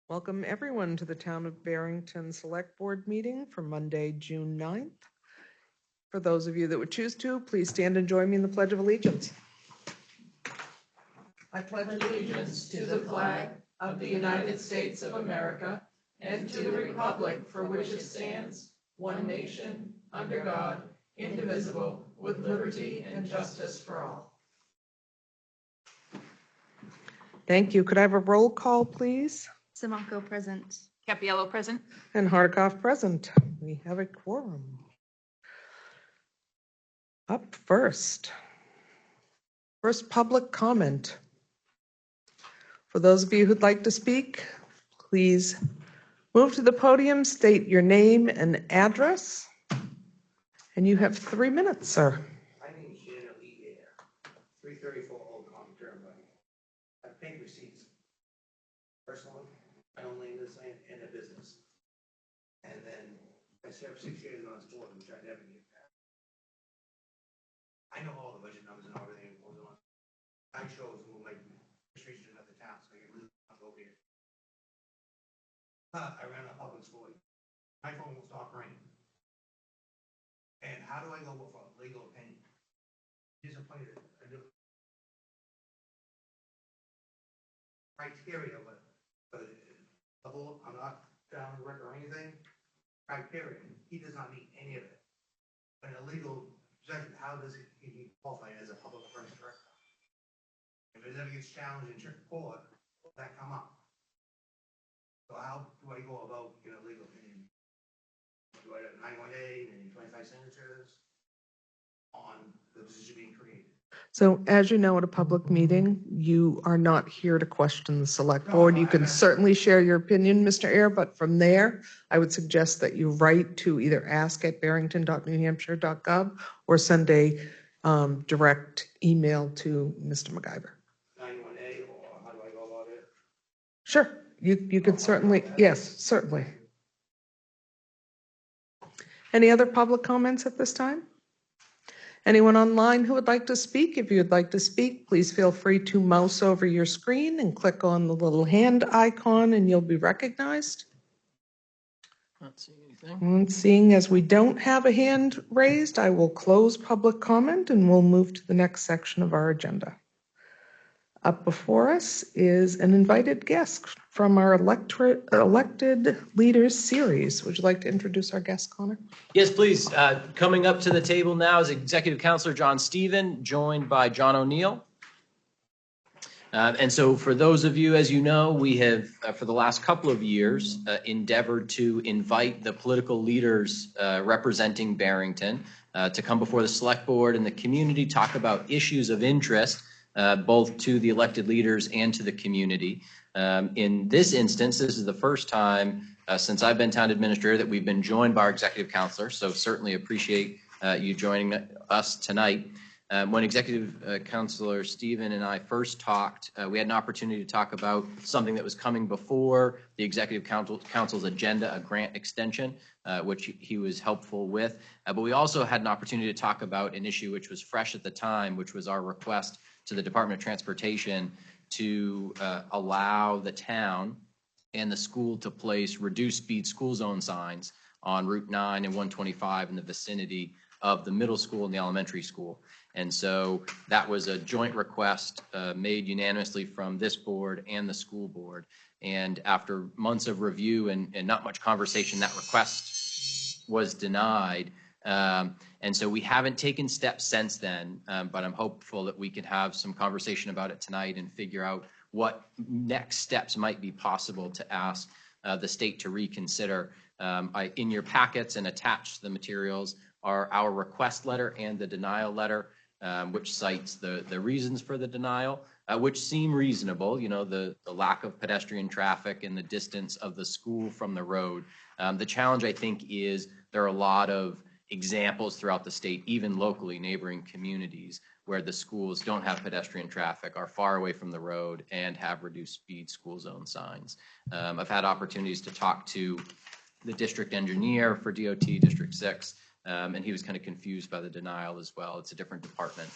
Welcome everyone to the Town of Barrington Select Board meeting for Monday, June 9th. For those of you that would choose to, please stand and join me in the Pledge of Allegiance. I pledge allegiance to the flag of the United States of America and to the republic for which it stands, one nation, under God, indivisible, with liberty and justice for all. Thank you. Could I have a roll call, please? Simonko present. Capiello present. And Hardikoff present. We have a quorum. Up first public comment. For those of you who'd like to speak, please move to the podium, state your name and address, and you have 3 minutes, sir. My name is Shannon Lee Air, 334 Old Common Turnpike. I've paid receipts. Personally, I own land and a business. And then I served 6 years on this board, which I never get back. I know all the budget numbers and everything that goes on. I chose to move my restriction of the town, so I can really not go here. I ran a public school. My phone will stop ringing. And how do I go for a legal opinion? Disappointed. I do. Criteria, but the whole, I'm not down work or anything. Criteria, he does not meet any of it. But in a legal possession, how does he qualify as a public affairs director? If it ever gets challenged in court, will that come up? So how do I go about getting a legal opinion? Do I have 91A and 25 signatures on the position being created? So as you know, at a public meeting, you are not here to question the select board. You can certainly share your opinion, Mr. Air, but from there, I would suggest that you write to either ask@barrington.newhampshire.gov or send a direct email to Mr. MacGyver. 91A, or how do I go about it? Sure, you could certainly, yes, certainly. Any other public comments at this time? Anyone online who would like to speak? If you'd like to speak, please feel free to mouse over your screen and click on the little hand icon and you'll be recognized. Not seeing anything. And seeing as we don't have a hand raised, I will close public comment and we'll move to the next section of our agenda. Up before us is an invited guest from our Elected Leaders series. Would you like to introduce our guest, Connor? Yes, please. Coming up to the table now is Executive Councilor John Stephen, joined by John O'Neill. And so for those of you, as you know, we have, for the last couple of years, endeavored to invite the political leaders representing Barrington to come before the Select Board and the community, talk about issues of interest both to the elected leaders and to the community. In this instance, this is the first time since I've been town administrator that we've been joined by our executive counselor, so certainly appreciate you joining us tonight. When Executive Councilor Stephen and I first talked, we had an opportunity to talk about something that was coming before the Executive Council's agenda, a grant extension, which he was helpful with. But we also had an opportunity to talk about an issue which was fresh at the time, which was our request to the Department of Transportation to allow the town and the school to place reduced speed school zone signs on Route 9 and 125 in the vicinity of the middle school and the elementary school. And so that was a joint request made unanimously from this board and the school board. And after months of review and not much conversation, that request was denied. And so we haven't taken steps since then, but I'm hopeful that we can have some conversation about it tonight and figure out what next steps might be possible to ask the state to reconsider. In your packets and attached to the materials are our request letter and the denial letter, which cites the reasons for the denial, which seem reasonable, you know, the lack of pedestrian traffic and the distance of the school from the road. The challenge, I think, is there are a lot of examples throughout the state, even locally, neighboring communities, where the schools don't have pedestrian traffic, are far away from the road, and have reduced speed school zone signs. I've had opportunities to talk to the district engineer for DOT District 6, and he was kind of confused by the denial as well. It's a different department.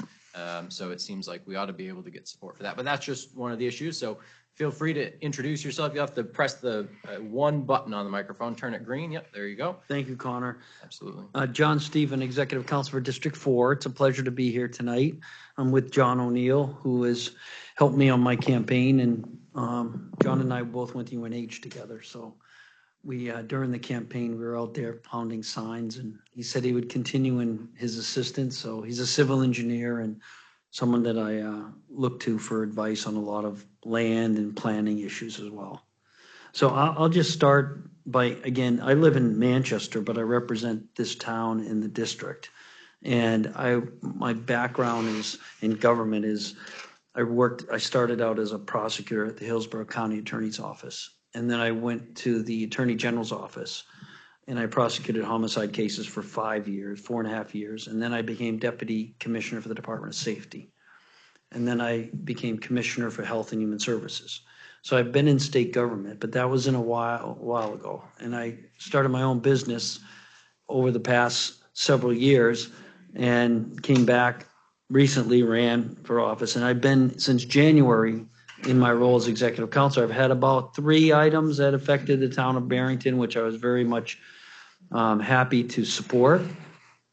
So it seems like we ought to be able to get support for that. But that's just one of the issues. So Feel free to introduce yourself. You have to press the one button on the microphone, turn it green. Yep, there you go. Thank you, Connor. Absolutely. John Stephen, Executive Council for District 4. It's a pleasure to be here tonight. I'm with John O'Neill, who has helped me on my campaign, and John and I both went to UNH together. So we, during the campaign, we were out there pounding signs, and he said he would continue in his assistance. So he's a civil engineer and someone that I look to for advice on a lot of land and planning issues as well. So I'll just start by, again, I live in Manchester, but I represent this town in the district. And my background is in government is I started out as a prosecutor at the Hillsborough County Attorney's Office. And then I went to the Attorney General's office and I prosecuted homicide cases for 4.5 years. And then I became Deputy Commissioner for the Department of Safety. And then I became Commissioner for Health and Human Services. So I've been in state government, but that was a while ago. And I started my own business over the past several years and came back recently, ran for office. And I've been since January in my role as executive council. I've had about 3 items that affected the town of Barrington, which I was very much happy to support.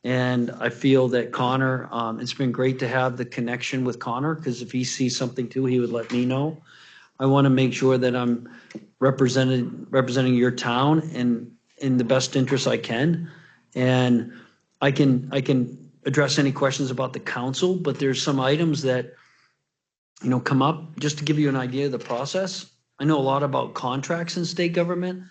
And I feel that Connor, it's been great to have the connection with Connor, because if he sees something too, he would let me know. I want to make sure that I'm representing your town in the best interest I can. And I can address any questions about the council, but there's some items that, come up. Just to give you an idea of the process, I know a lot about contracts in state government,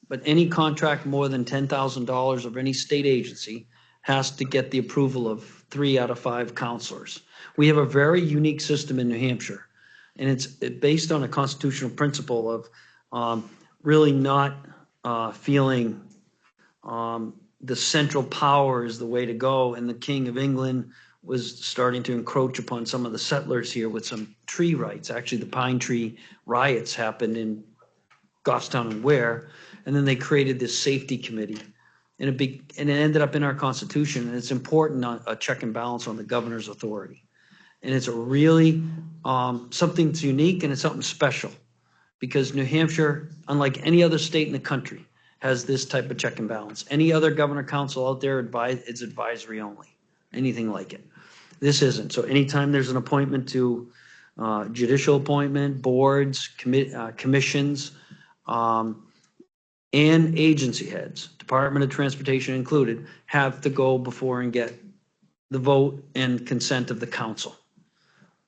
but any contract more than $10,000 of any state agency has to get the approval of 3 out of 5 counselors. We have a very unique system in New Hampshire, and it's based on a constitutional principle of really not feeling the central power is the way to go. And the King of England was starting to encroach upon some of the settlers here with some tree rights. Actually, the pine tree riots happened in Goffstown and Ware, and then they created this safety committee. And it ended up in our Constitution, and it's important, a check and balance on the governor's authority. And it's a really something that's unique, and it's something special, because New Hampshire, unlike any other state in the country, has this type of check and balance. Any other governor council out there, it's advisory only, anything like it. This isn't. So anytime there's an appointment to judicial appointment, boards, commissions, and agency heads, Department of Transportation included, have to go before and get the vote and consent of the council.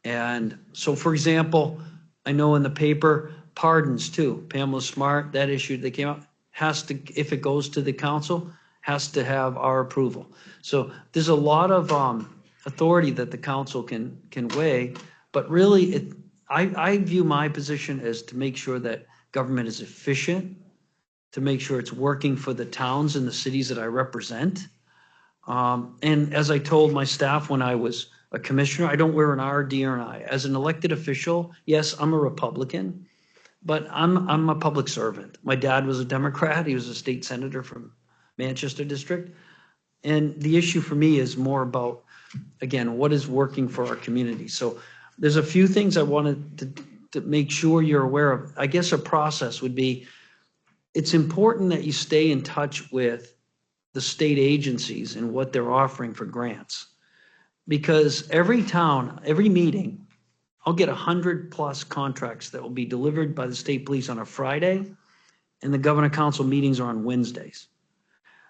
And so, for example, I know in the paper, pardons too, Pamela Smart, that issue that came out, has to, if it goes to the council, has to have our approval. So there's a lot of authority that the council can weigh, but really I view my position as to make sure that government is efficient, to make sure it's working for the towns and the cities that I represent. And as I told my staff when I was a commissioner, I don't wear an R, D, or an I. As an elected official, yes, I'm a Republican, but I'm a public servant. My dad was a Democrat. He was a state senator from Manchester District. And the issue for me is more about, again, what is working for our community. So there's a few things I wanted to make sure you're aware of. I guess a process would be, it's important that you stay in touch with the state agencies and what they're offering for grants. Because every town, every meeting, I'll get 100+ contracts that will be delivered by the state police on a Friday, and the governor council meetings are on Wednesdays.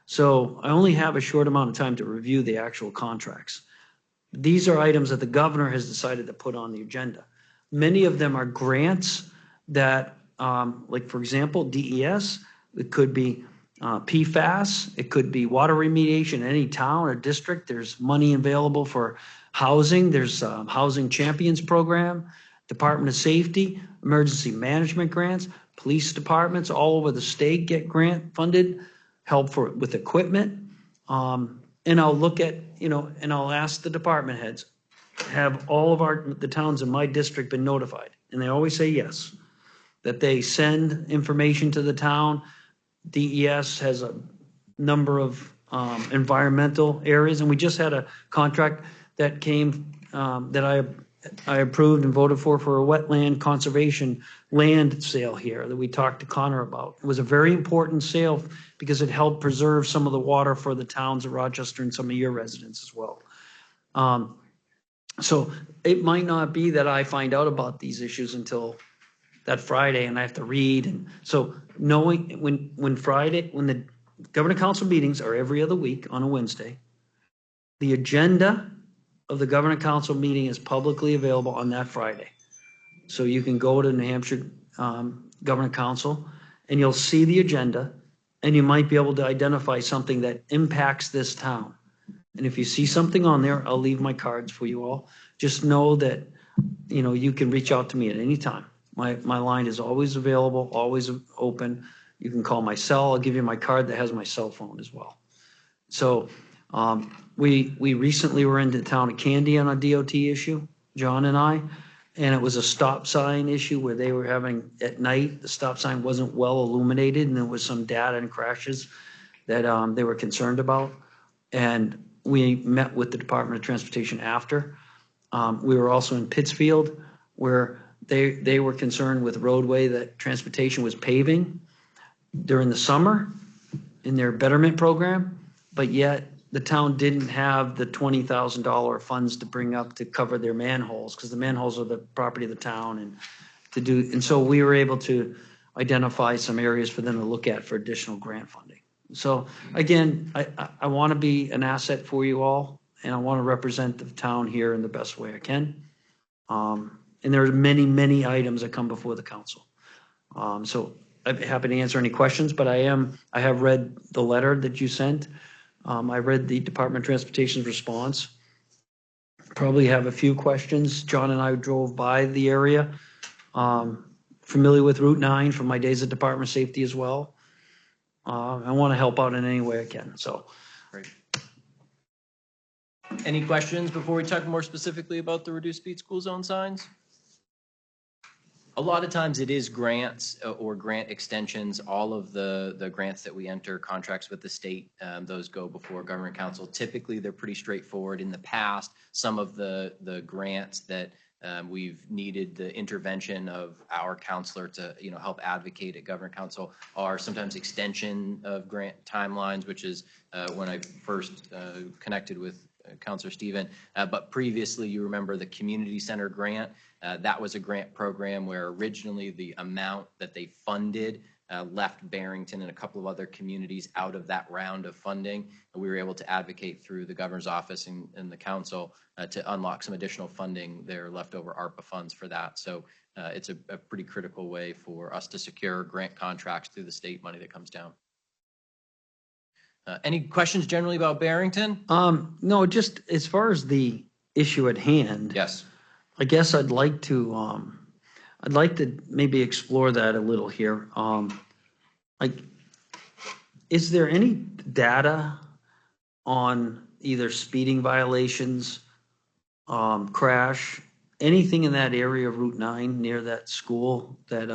So I only have a short amount of time to review the actual contracts. These are items that the governor has decided to put on the agenda. Many of them are grants that, like for example, DES, it could be PFAS, it could be water remediation in any town or district. There's money available for housing. There's Housing Champions Program, Department of Safety, emergency management grants, police departments all over the state get grant funded, help with equipment. And I'll look at, and I'll ask the department heads, have all of the towns in my district been notified? And they always say yes, that they send information to the town. DES has a number of environmental areas, and we just had a contract that came that I I approved and voted for a wetland conservation land sale here that we talked to Connor about. It was a very important sale because it helped preserve some of the water for the towns of Rochester and some of your residents as well. So it might not be that I find out about these issues until that Friday and I have to read. And so knowing when the Governor Council meetings are every other week on a Wednesday, the agenda of the Governor Council meeting is publicly available on that Friday. So you can go to New Hampshire Governor Council and you'll see the agenda and you might be able to identify something that impacts this town. And if you see something on there, I'll leave my cards for you all. Just know that, you can reach out to me at any time. My line is always available, always open. You can call my cell. I'll give you my card that has my cell phone as well. So we recently were into the town of Candy on a DOT issue, John and I, and it was a stop sign issue where they were having, at night, the stop sign wasn't well illuminated and there was some data and crashes that they were concerned about. And we met with the Department of Transportation after. We were also in Pittsfield where they were concerned with roadway that transportation was paving during the summer in their betterment program, but yet the town didn't have the $20,000 funds to bring up to cover their manholes because the manholes are the property of the town and so we were able to identify some areas for them to look at for additional grant funding. So again, I want to be an asset for you all and I want to represent the town here in the best way I can. And there are many, many items that come before the council. So I'd be happy to answer any questions, but I have read the letter that you sent. I read the Department of Transportation's response. Probably have a few questions. John and I drove by the area. Familiar with Route 9 from my days at Department of Safety as well. I want to help out in any way I can, so. Great. Any questions before we talk more specifically about the reduced speed school zone signs? A lot of times it is grants or grant extensions. All of the grants that we enter, contracts with the state, those go before Government Council. Typically, they're pretty straightforward. In the past, some of the grants that we've needed the intervention of our counselor to help advocate at Government Council are sometimes extension of grant timelines, which is when I first connected with Counselor Stephen. But previously, you remember the community center grant. That was a grant program where originally the amount that they funded left Barrington and a couple of other communities out of that round of funding. And we were able to advocate through the governor's office and the council to unlock some additional funding, their leftover ARPA funds for that. So it's a pretty critical way for us to secure grant contracts through the state money that comes down. Any questions generally about Barrington? No, just as far as the issue at hand. Yes. I guess I'd like to maybe explore that a little here. Is there any data on either speeding violations, crash, anything in that area of Route 9 near that school that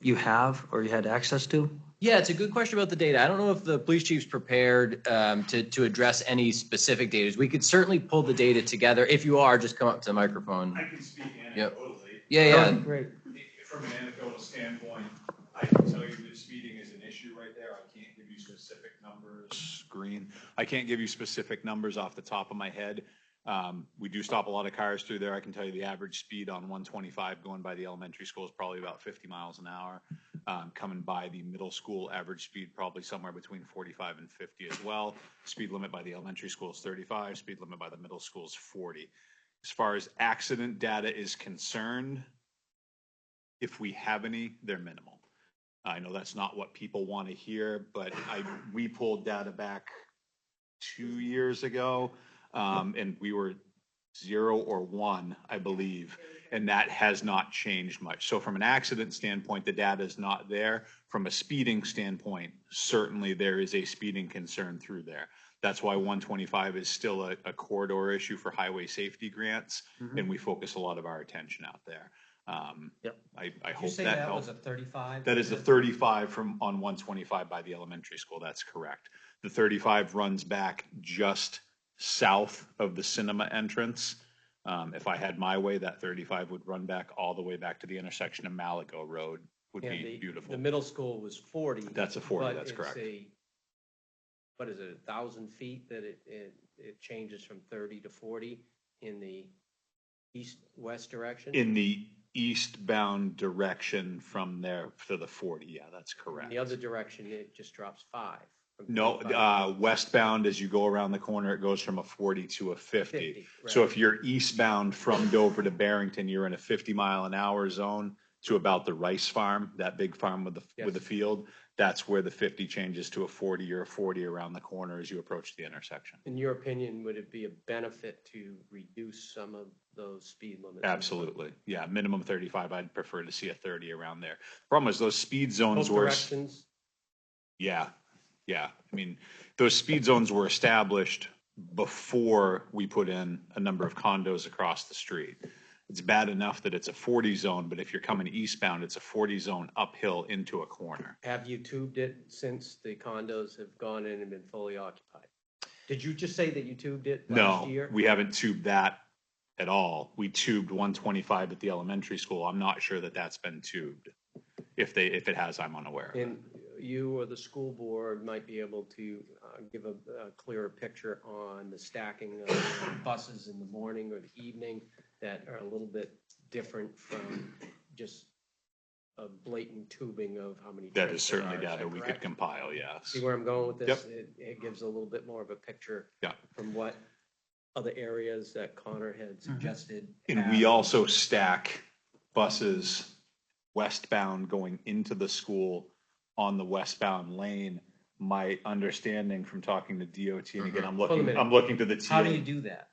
you have or you had access to? Yeah, it's a good question about the data. I don't know if the police chief's prepared to address any specific data. We could certainly pull the data together. If you are, just come up to the microphone. I can speak anecdotally. Yeah. Great. From an anecdotal standpoint, I can tell you that speeding is an issue right there. I can't give you specific numbers. I can't give you specific numbers off the top of my head. We do stop a lot of cars through there. I can tell you the average speed on 125 going by the elementary school is probably about 50 miles an hour. Coming by the middle school, average speed probably somewhere between 45 and 50 as well. Speed limit by the elementary school is 35. Speed limit by the middle school is 40. As far as accident data is concerned, if we have any, they're minimal. I know that's not what people want to hear, but we pulled data back 2 years ago, and we were 0 or 1, I believe, and that has not changed much. So from an accident standpoint, the data is not there. From a speeding standpoint, certainly there is a speeding concern through there. That's why 125 is still a corridor issue for highway safety grants, and we focus a lot of our attention out there. I hope that helps. Was a 35? That is the 35 on 125 by the elementary school. That's correct. The 35 runs back just south of the cinema entrance If I had my way, that 35 would run back all the way back to the intersection of Malago Road. Would And be beautiful. The middle school was 40. That's a 40, but that's it's correct. What is it, 1,000 feet that it changes from 30 to 40 in the east-west direction? In the eastbound direction from there to the 40, yeah, that's correct. The other direction, it just drops 5. No, westbound, as you go around the corner, it goes from a 40 to a 50. 50, So right. if you're eastbound from Dover to Barrington, you're in a 50-mile-an-hour zone to about the rice farm, that big farm with the Yes. field. That's where the 50 changes to a 40 or a 40 around the corner as you approach the intersection. In your opinion, would it be a benefit to reduce some of those speed limits? Absolutely. Yeah, minimum 35. I'd prefer to see a 30 around there. Problem is those speed zones Both were. directions? Yeah. Yeah. I mean, those speed zones were established before we put in a number of condos across the street. It's bad enough that it's a 40 zone, but if you're coming eastbound, it's a 40 zone uphill into a corner. Have you tubed it since the condos have gone in and been fully occupied? Did you just say that you tubed it last No, year? we haven't tubed that at all. We tubed 125 at the elementary school. I'm not sure that that's been tubed. If it has, I'm unaware of it. And you or the school board might be able to give a clearer picture on the stacking of buses in the morning or the evening that are a little bit different from just a blatant tubing of how many. That trips is there certainly are. Is that data we could correct? compile, yes. See where I'm going with this? Yep. It gives a little bit more of a picture Yeah. from what other areas that Connor had suggested. And we also stack buses westbound going into the school on the westbound lane. My understanding from talking to DOT, and again, Hold a minute. I'm looking to the TA. How do you do that?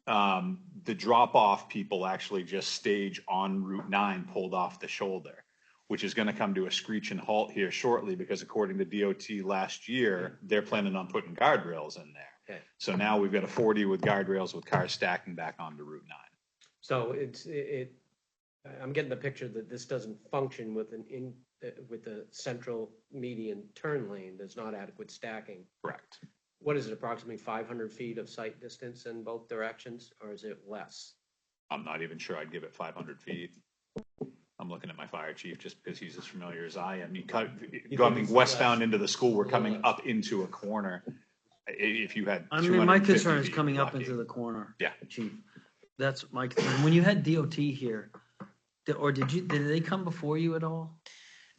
The drop-off people actually just stage on Route 9 pulled off the shoulder, which is going to come to a screeching halt here shortly because according to DOT last year, they're planning on putting guardrails in there. Okay. So now we've got a 40 with guardrails with cars stacking back onto Route 9. So I'm getting the picture that this doesn't function with with the central median turn lane. There's not adequate stacking. Correct. What is it, approximately 500 feet of sight distance in both directions, or is it less? I'm not even sure I'd give it 500 feet. I'm looking at my fire chief just because he's as familiar as I am. Going westbound into the school, we're coming up into a corner. If you had, I mean, my 250 concern is feet, coming up lucky. into the corner. Yeah. Chief, that's my concern. When you had DOT here, did they come before you at all?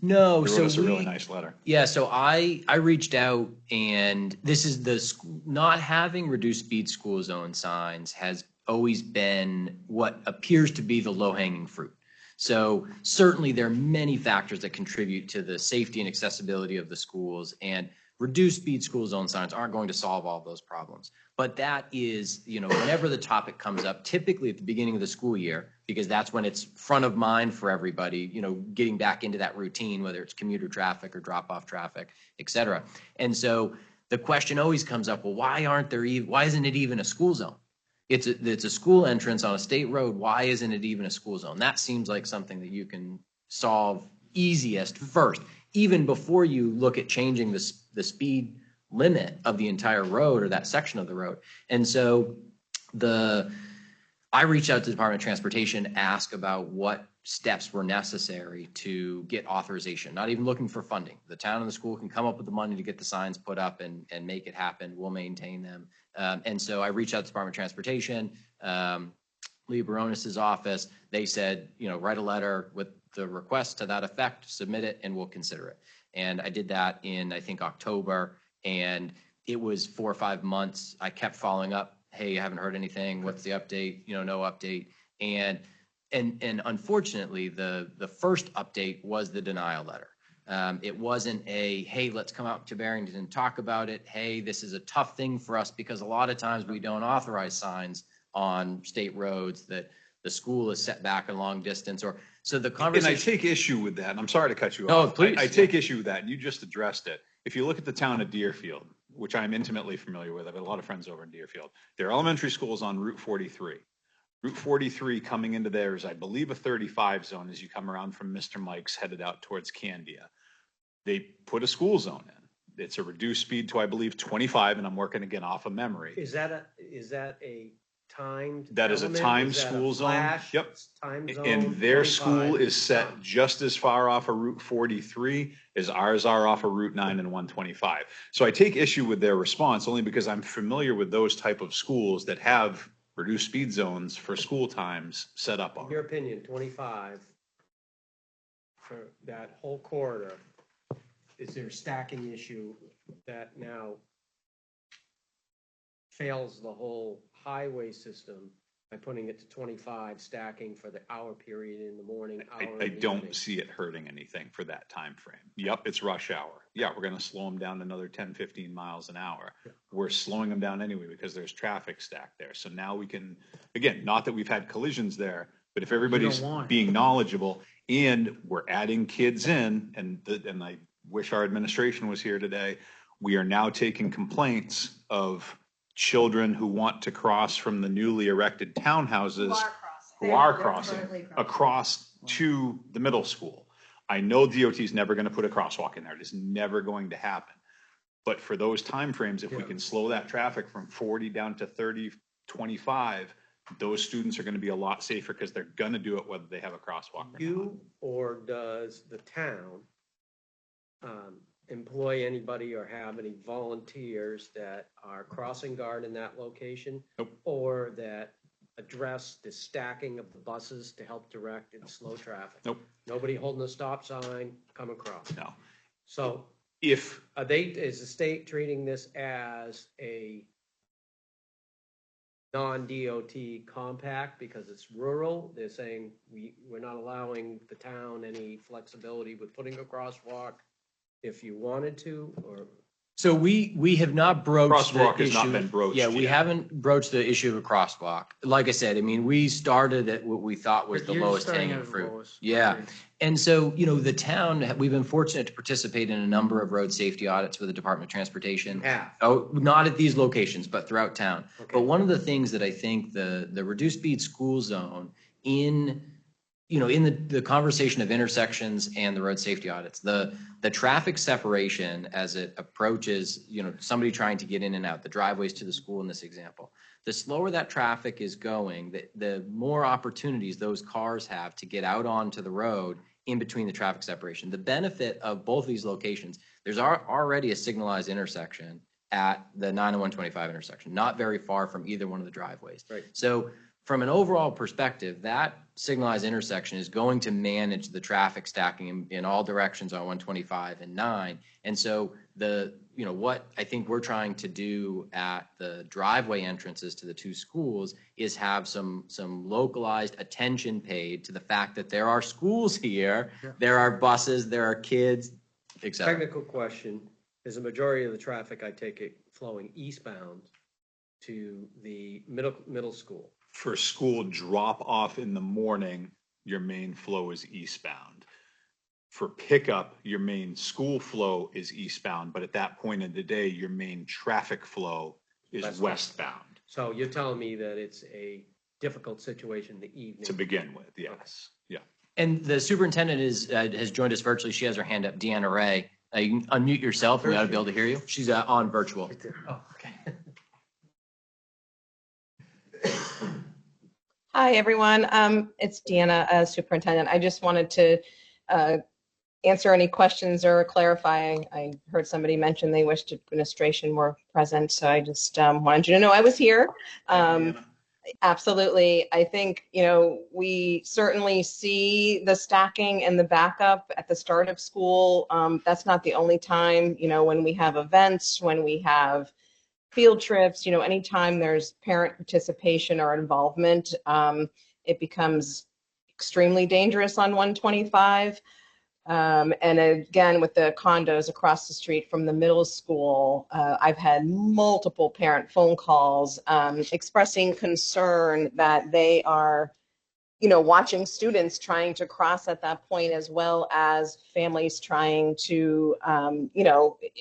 No, They so wrote us a really nice letter. Yeah, so I reached out, and this is not having reduced speed school zone signs has always been what appears to be the low-hanging fruit. So certainly there are many factors that contribute to the safety and accessibility of the schools, and reduced speed school zone signs aren't going to solve all those problems. But that is, whenever the topic comes up, typically at the beginning of the school year, because that's when it's front of mind for everybody, getting back into that routine, whether it's commuter traffic or drop-off traffic, et cetera. And so the question always comes up, well, why isn't it even a school zone? It's a school entrance on a state road. Why isn't it even a school zone? That seems like something that you can solve easiest first, even before you look at changing the speed limit of the entire road or that section of the road. And so I reached out to the Department of Transportation, asked about what steps were necessary to get authorization, not even looking for funding. The town and the school can come up with the money to get the signs put up and make it happen. We'll maintain them. And so I reached out to the Department of Transportation, Lee Baronis's office. They said, write a letter with the request to that effect, submit it, and we'll consider it. And I did that in, I think, October. And it was 4 or 5 months. I kept following up. Hey, you haven't heard anything. What's the update? No update. And unfortunately, the first update was the denial letter. It wasn't hey, let's come out to Barrington and talk about it. Hey, this is a tough thing for us because a lot of times we don't authorize signs on state roads that the school is set back a long distance so the conversation. And I take issue with that. And I'm sorry to cut you No, off. please. I take issue with that. And you just addressed it. If you look at the town of Deerfield, which I'm intimately familiar with, I've got a lot of friends over in Deerfield. Their elementary school is on Route 43. Route 43 coming into there is, I believe, a 35 zone as you come around from Mr. Mike's headed out towards Candia. They put a school zone in. It's a reduced speed to, I believe, 25, and I'm working again off of memory. Is that a timed That is a element? timed Is that a school zone. flash Yep. time zone? And their 25, school is set done. just as far off of Route 43 as ours are off of Route 9 and 125. So I take issue with their response only because I'm familiar with those type of schools that have reduced speed zones for school times set up In on your them. opinion, 25 for that whole corridor, is there a stacking issue that now fails the whole highway system by putting it to 25, stacking for the hour period in the morning, hour in the I evening? don't see it hurting anything for that time frame. Yep, it's rush hour. Yeah, we're going to slow them down another 10, 15 miles an hour. We're slowing them down anyway because there's traffic stacked there. So now we can, again, not that we've had collisions there, but if everybody's want it. being knowledgeable and we're adding kids in, and I wish our administration was here today, we are now taking complaints of children who want to cross from the newly erected townhouses who are crossing across to the middle school. I know DOT is never going to put a crosswalk in there. It is never going to happen. But for those timeframes, if we can slow that traffic from 40 down to 30, 25, those students are going to be a lot safer because they're going to do it whether they have a crosswalk or not. You or does the town employ anybody or have any volunteers that are crossing guard in that location? Nope. Or that address the stacking of the buses to help direct and slow traffic? Nope. Nobody holding a stop sign, come across? No. So If is the state treating this as a non-DOT compact because it's rural? They're saying we're not allowing the town any flexibility with putting a crosswalk if you wanted to, or? So we have not broached the Crosswalk has not issue. been broached Yeah, we yet. haven't broached the issue of a crosswalk. Like I said, I mean, we started at what we thought was the You're lowest starting hanging at the fruit. lowest. Yeah. Okay. And so, the town, we've been fortunate to participate in a number of road safety audits with the Department of Transportation. Yeah. Oh, not at these locations, but throughout town. Okay. But one of the things that I think the reduced speed school zone in the conversation of intersections and the road safety audits, the traffic separation as it approaches, somebody trying to get in and out, the driveways to the school in this example, the slower that traffic is going, the more opportunities those cars have to get out onto the road in between the traffic separation. The benefit of both of these locations, there's already a signalized intersection at the 9 and 125 intersection, not very far from either one of the driveways. Right. So from an overall perspective, that signalized intersection is going to manage the traffic stacking in all directions on 125 and 9. And so what I think we're trying to do at the driveway entrances to the two schools is have some localized attention paid to the fact that there are schools here, there are buses, there are kids, etc. Technical question, is the majority of the traffic, I take it, flowing eastbound to the middle school? for school drop off in the morning, your main flow is eastbound. For pickup, your main school flow is eastbound, but at that point in the day, your main traffic flow is westbound So you're telling me that it's a difficult situation in the evening? to begin with, yes. Yeah. And the superintendent has joined us virtually. She has her hand up, Deanna Ray. You can unmute yourself. We ought to be able to hear you. She's on virtual. Oh, okay. Hi, everyone. It's Deanna, Superintendent. I just wanted to answer any questions or clarify. I heard somebody mention they wished administration were present, so I just wanted you to know I was here. Absolutely. I think, we certainly see the stacking and the backup at the start of school. That's not the only time, when we have events, when we have field trips, anytime there's parent participation or involvement, it becomes extremely dangerous on 125. And again, with the condos across the street from the middle school, I've had multiple parent phone calls expressing concern that they are, watching students trying to cross at that point, as well as families trying to,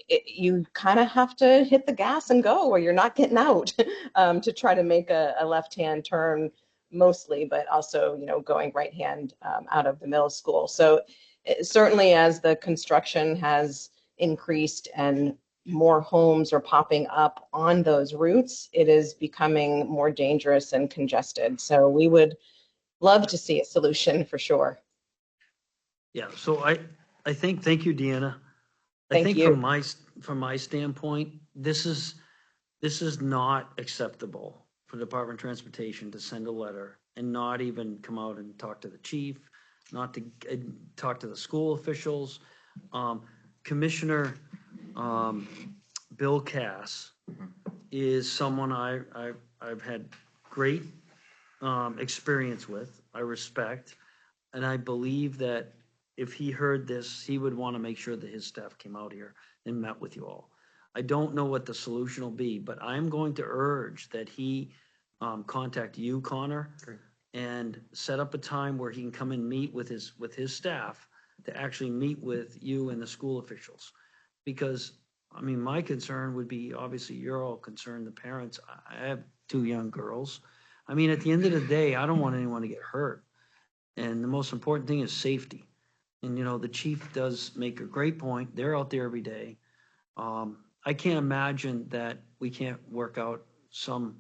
you kind of have to hit the gas and go, or you're not getting out to try to make a left-hand turn mostly, but also, going right-hand out of the middle school. So certainly as the construction has increased and more homes are popping up on those routes, it is becoming more dangerous and congested. So we would love to see a solution for sure. Yeah, so I think, thank you, Deanna. I Thank think you. from my standpoint, this is not acceptable for the Department of Transportation to send a letter and not even come out and talk to the chief, not to talk to the school officials. Commissioner Bill Cass is someone I've had great experience with, I respect, and I believe that if he heard this, he would want to make sure that his staff came out here and met with you all. I don't know what the solution will be, but I'm going to urge that he contact you, Connor, and set up a time where he can come and meet with his staff to actually meet with you and the school officials. Because, I mean, my concern would be, obviously, you're all concerned, the parents. I have 2 young girls. I mean, at the end of the day, I don't want anyone to get hurt. And the most important thing is safety. And, the chief does make a great point. They're out there every day. I can't imagine that we can't work out some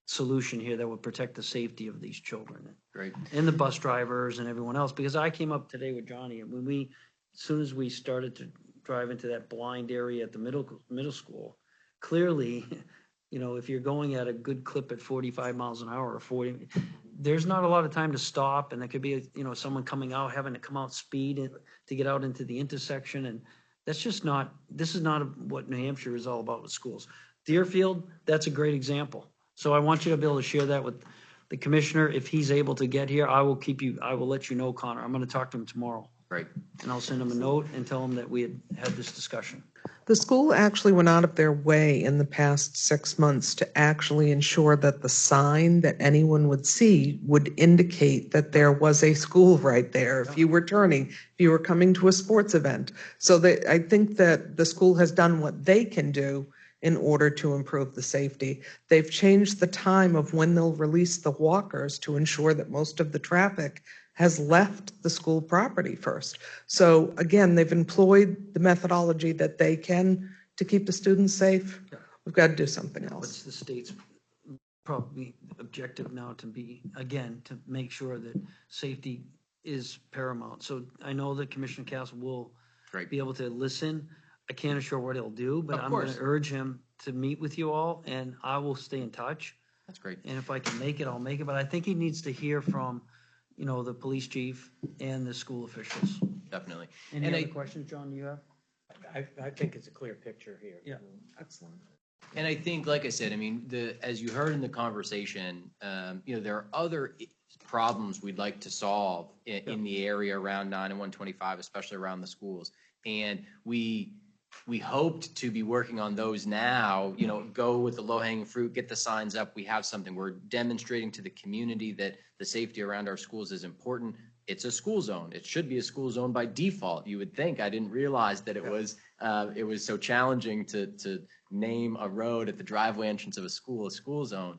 solution here that would protect the safety of these children. Great. And the bus drivers and everyone else, because I came up today with Johnny, and as soon as we started to drive into that blind area at the middle school, clearly, if you're going at a good clip at 45 miles an hour or 40, there's not a lot of time to stop, and there could be, someone coming out, having to come out speed to get out into the intersection, and this is not what New Hampshire is all about with schools. Deerfield, that's a great example. So I want you to be able to share that with the commissioner. If he's able to get here, I will let you know, Connor. I'm going to talk to him tomorrow. Right. And I'll send him a note and tell him that we had this discussion. The school actually went out of their way in the past 6 months to actually ensure that the sign that anyone would see would indicate that there was a school right there if you were turning, if you were coming to a sports event. So I think that the school has done what they can do in order to improve the safety. They've changed the time of when they'll release the walkers to ensure that most of the traffic has left the school property first. So again, they've employed the methodology that they can to keep the students safe. We've got to do something else. What's the state's probably objective now to make sure that safety is paramount. So I know that Commissioner Cass will be able to listen. I can't assure what he'll do, but I'm going to urge him to meet with you all, and I will stay in touch. That's great. And if I can make it, I'll make it. But I think he needs to hear from, the police chief and the school officials. Definitely. Any other questions, John, do you have? I think it's a clear picture here. Yeah, excellent. And I think, like I said, I mean, as you heard in the conversation, there are other problems we'd like to solve in the area around 9 and 125, especially around the schools. And we hoped to be working on those now, go with the low-hanging fruit, get the signs up. We have something. We're demonstrating to the community that the safety around our schools is important. It's a school zone. It should be a school zone by default. You would think. I didn't realize that it was so challenging to name a road at the driveway entrance of a school zone.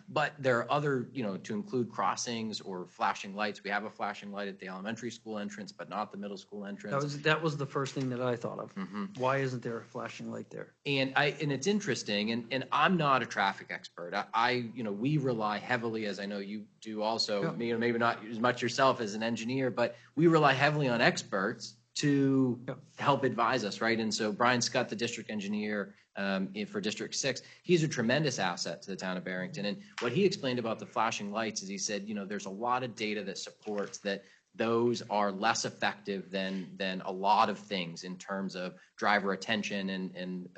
But there are other, to include crossings or flashing lights. We have a flashing light at the elementary school entrance, but not the middle school entrance. That was the first thing that I thought of. Mm-hmm. Why isn't there a flashing light there? And it's interesting, and I'm not a traffic expert. We rely heavily, as I know you do also, maybe not as much yourself as an engineer, but we rely heavily on experts to help advise us, right? And so Brian Scott, the district engineer for District 6, he's a tremendous asset to the town of Barrington. And what he explained about the flashing lights is he said, there's a lot of data that supports that those are less effective than a lot of things in terms of driver attention and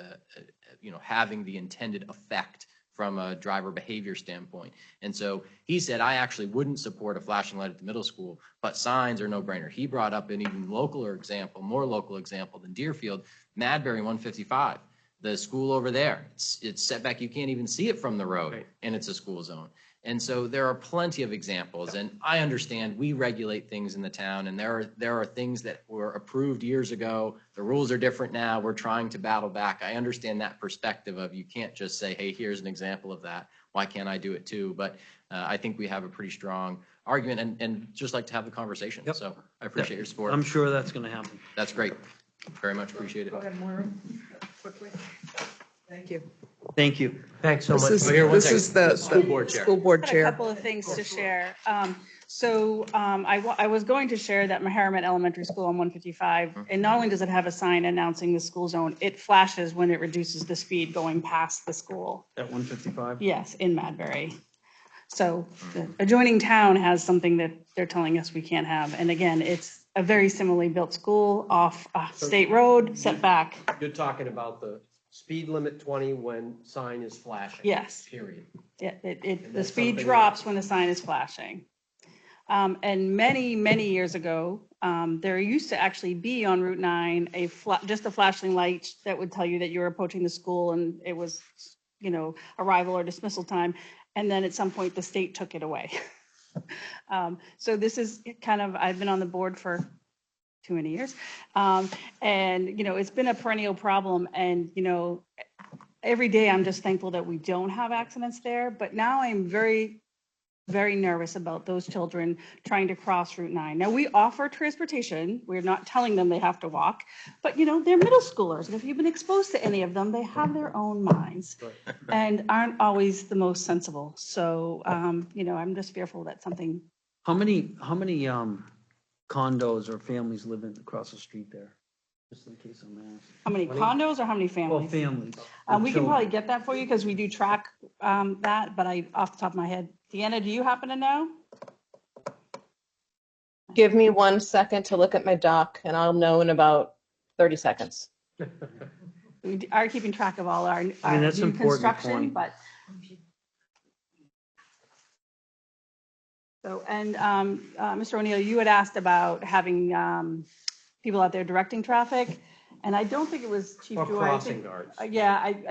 having the intended effect from a driver behavior standpoint. And so he said, I actually wouldn't support a flashing light at the middle school, but signs are no brainer. He brought up an even more local example than Deerfield, Madbury 155, the school over there. It's set back. You can't even see it from the road, and it's a school zone. And so there are plenty of examples, and I understand we regulate things in the town, and there are things that were approved years ago. The rules are different now. We're trying to battle back. I understand that perspective of you can't just say, hey, here's an example of that. Why can't I do it too? But I think we have a pretty strong argument and just like to have the conversation. Yep. So I appreciate your support. I'm sure that's going to happen. That's great. Very much appreciate it. Go ahead, Maura. quickly? Thank you. Thank you. Thanks so much. This is, Oh, here, one this second. is the School board chair. School board Had a chair. couple of things to share. I was going to share that Meharmet Elementary School on 155, and not only does it have a sign announcing the school zone, it flashes when it reduces the speed going past the school. At 155? Yes, in Madbury. So the adjoining town has something that they're telling us we can't have. And again, it's a very similarly built school off a state road, set back. You're talking about the speed limit 20 when sign is flashing. Yes. Period. Yeah, the that's speed something drops when the sign is flashing. And many, many years ago, there used to actually be on Route 9 just a flashing light that would tell you that you were approaching the school and it was, arrival or dismissal time. And then at some point, the state took it away. So this is I've been on the board for too many years. It's been a perennial problem. And, every day I'm just thankful that we don't have accidents there. But now I'm very, very nervous about those children trying to cross Route 9. Now, we offer transportation. We're not telling them they have to walk. But, they're middle schoolers. And if you've been exposed to any of them, they have their own minds and aren't always the most sensible. So, I'm just fearful that something. How many condos or families live across the street there? Just in case I'm asked. How many condos or how many Well, families? families. We can probably get that for you because we do track that, but off the top of my head. Deanna, do you happen to know? Give me 1 second to look at my doc and I'll know in about 30 seconds. We are keeping track of all our that's new an important construction, point. but. So, and Mr. O'Neill, you had asked about having people out there directing traffic, and I don't think it was Chief Or Joy. crossing guards. I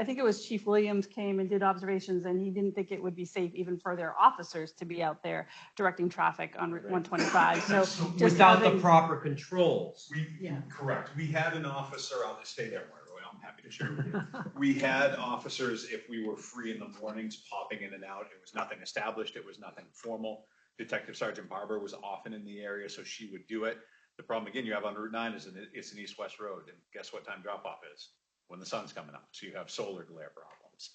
think it was Chief Williams came and did observations, and he didn't think it would be safe even for their officers to be out there directing traffic on Route 125. So just Without the having, proper controls. Correct. We had an officer, I'll stay there, Roy, I'm happy to share with you. We had officers, if we were free in the mornings, popping in and out. It was nothing established, it was nothing formal. Detective Sergeant Barber was often in the area, so she would do it. The problem, again, you have on Route 9 is it's an east-west road, and guess what time drop-off is? When the sun's coming up, so you have solar glare problems.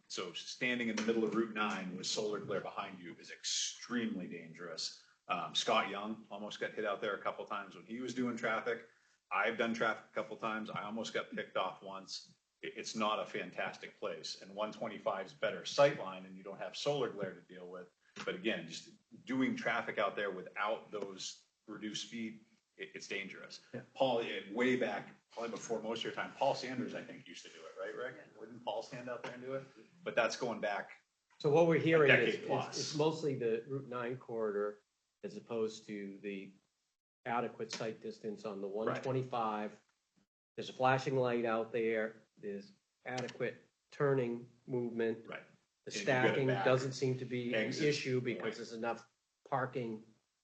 So standing in the middle of Route 9 with solar glare behind you is extremely dangerous. Scott Young almost got hit out there a couple times when he was doing traffic. I've done traffic a couple times. I almost got picked off once. It's not a fantastic place, and 125 is better sightline, and you don't have solar glare to deal with. But again, just doing traffic out there without those reduced speed, it's dangerous. Yeah. Paul, way back, probably before most of your time, Paul Sanders, I think, used to do it, right, Rick? Wouldn't Paul stand out there and do it? But that's going back. So what we're hearing decade is plus. it's mostly the Route 9 corridor as opposed to the adequate sight distance on the 125. There's a flashing light out there. There's adequate turning movement. Right. The And you get it stacking back. doesn't seem to be an Exit. issue because Right. there's enough parking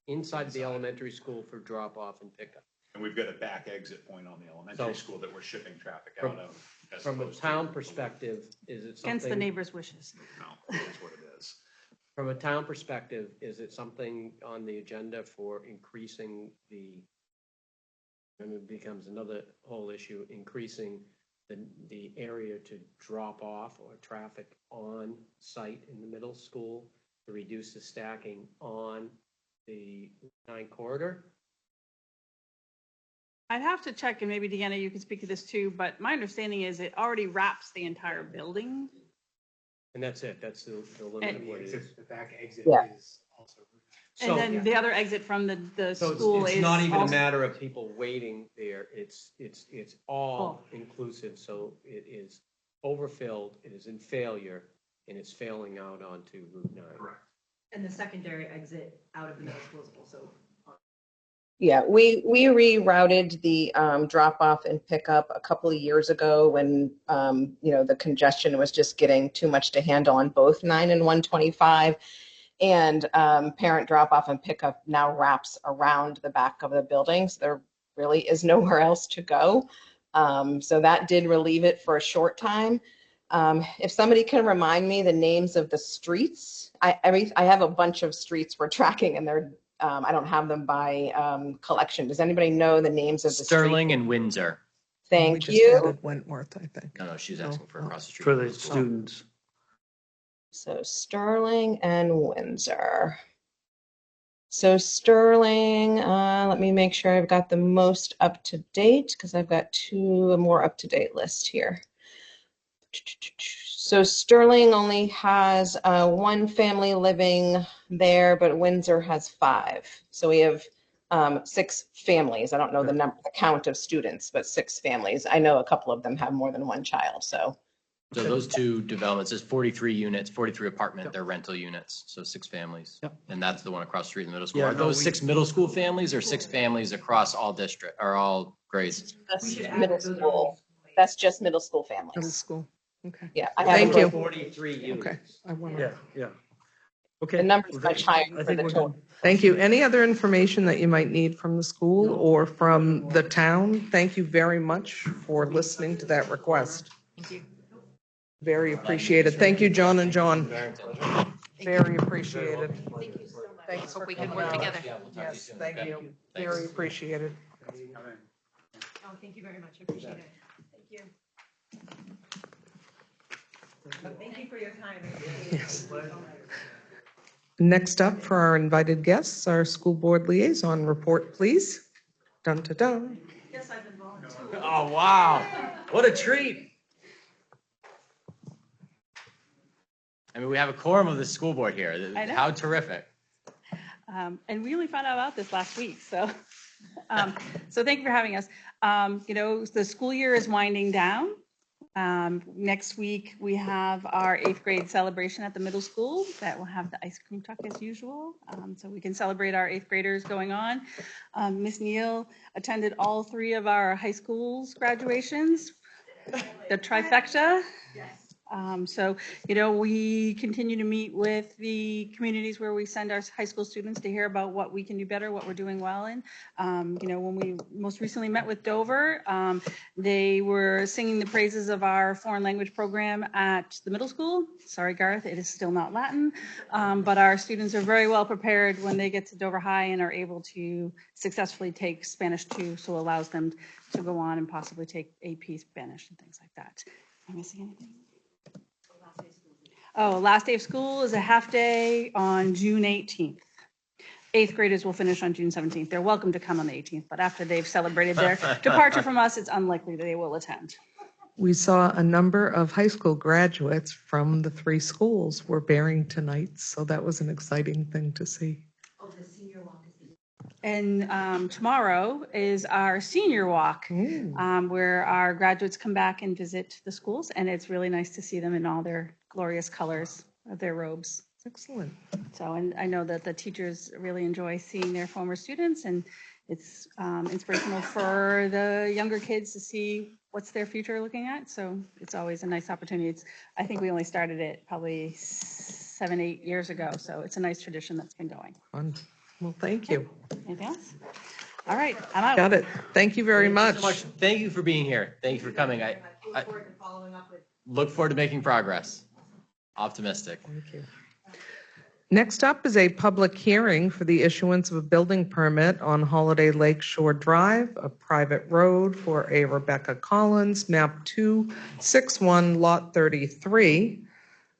inside the elementary school for drop off and pickup. And we've got a back exit point on the elementary So- school that we're shipping traffic From- out of. as From a opposed to- town perspective, is it something? against the neighbor's wishes. No, that's what it is. From a town perspective, is it something on the agenda for increasing and it becomes another whole issue, increasing the area to drop off or traffic on site in the middle school to reduce the stacking on the 9 corridor? I'd have to check, and maybe Deanna, you can speak to this too, but my understanding is it already wraps the entire building. And that's it, that's the limit of what it is. The back exit Yeah. is also. So- And then the other exit from the So school it's is not even a also- matter of people waiting there, it's all inclusive, so it is overfilled, it is in failure, and it's failing out onto Route 9. Correct. And the secondary exit out of the middle school is also. Yeah, we rerouted the drop off and pickup a couple of years ago when the congestion was just getting too much to handle on both 9 and 125. And parent drop off and pickup now wraps around the back of the buildings. There really is nowhere else to go. So that did relieve it for a short time. If somebody can remind me the names of the streets, I have a bunch of streets we're tracking and they're I don't have them by collection. Does anybody know the names of the Sterling streets? and Windsor. We Thank just you. added Wentworth, I think. No, she's asking for across the street. For the students. So Sterling and Windsor. So Sterling, let me make sure I've got the most up to date because I've got a more up to date list here. So Sterling only has one family living there, but Windsor has 5. So we have 6 families. I don't know the count of students, but 6 families. I know a couple of them have more than one child. So those 2 developments, there's 43 units, 43 apartment, they're rental units, so 6 families. Yep. And that's the one across the street in the middle school. Yeah, Are those 6 middle school families or 6 families across all district, or all grades? that's middle school. That's just middle school Middle families. school. Okay. Yeah, I Thank have you. 43 units. Okay. I want Yeah, to. yeah. Okay. the number's much higher I for think the we're total. good. Thank you. Any other information that you might need from the school or from the town? Thank you very much for listening to that request. Thank you. Very appreciated. Thank you, John and John. Very appreciated. Thank you so much. Thanks for Hope we can coming work out. together. Yeah, we'll talk to you Yes, soon. thank okay? you. Thanks. Very appreciated. Oh, thank you very much. I appreciate it. Thank you. Thank you for your time. Yes. Next up for our invited guests, our school board liaison report, please. Dun, dun, dun. Yes, I've been volunteering. Oh, wow. What a treat. I mean, we have a quorum of the school board here. I know. How terrific. And we only found out about this last week, so, so thank you for having us. You know, the school year is winding down. Next week, we have our 8th grade celebration at the middle school that will have the ice cream truck as usual. So we can celebrate our 8th graders going on. Miss Neal attended all 3 of our high school's graduations, the trifecta. So, you know, we continue to meet with the communities where we send our high school students to hear about what we can do better, what we're doing well in. You know, when we most recently met with Dover, they were singing the praises of our foreign language program at the middle school. Sorry, Garth, it is still not Latin, but our students are very well prepared when they get to Dover High and are able to successfully take Spanish 2, so allows them to go on and possibly take AP Spanish and things like that. Am I missing anything? Oh, last day of school is a half day on June 18th. 8th graders will finish on June 17th. They're welcome to come on the 18th, but after they've celebrated their departure from us, it's unlikely that they will attend. We saw a number of high school graduates from the 3 schools were Barringtonites, so that was an exciting thing to see. Oh, the senior walk is the. And tomorrow is our senior walk, where our graduates come back and visit the schools, and it's really nice to see them in all their glorious colors of their robes. Excellent. So, and I know that the teachers really enjoy seeing their former students, and it's inspirational for the younger kids to see what's their future looking at. So it's always a nice opportunity. I think we only started it probably 7, 8 years ago. So it's a nice tradition that's been going. Fun. Well, thank you. Anything else? All right, I'm out. Got it. Thank you very Thank you much. so much. Thank you for being here. Thank you for coming. I Look forward to following up with. look forward to making progress. Optimistic. Thank you. Next up is a public hearing for the issuance of a building permit on Holiday Lake Shore Drive, a private road for a Rebecca Collins, map 261, lot 33.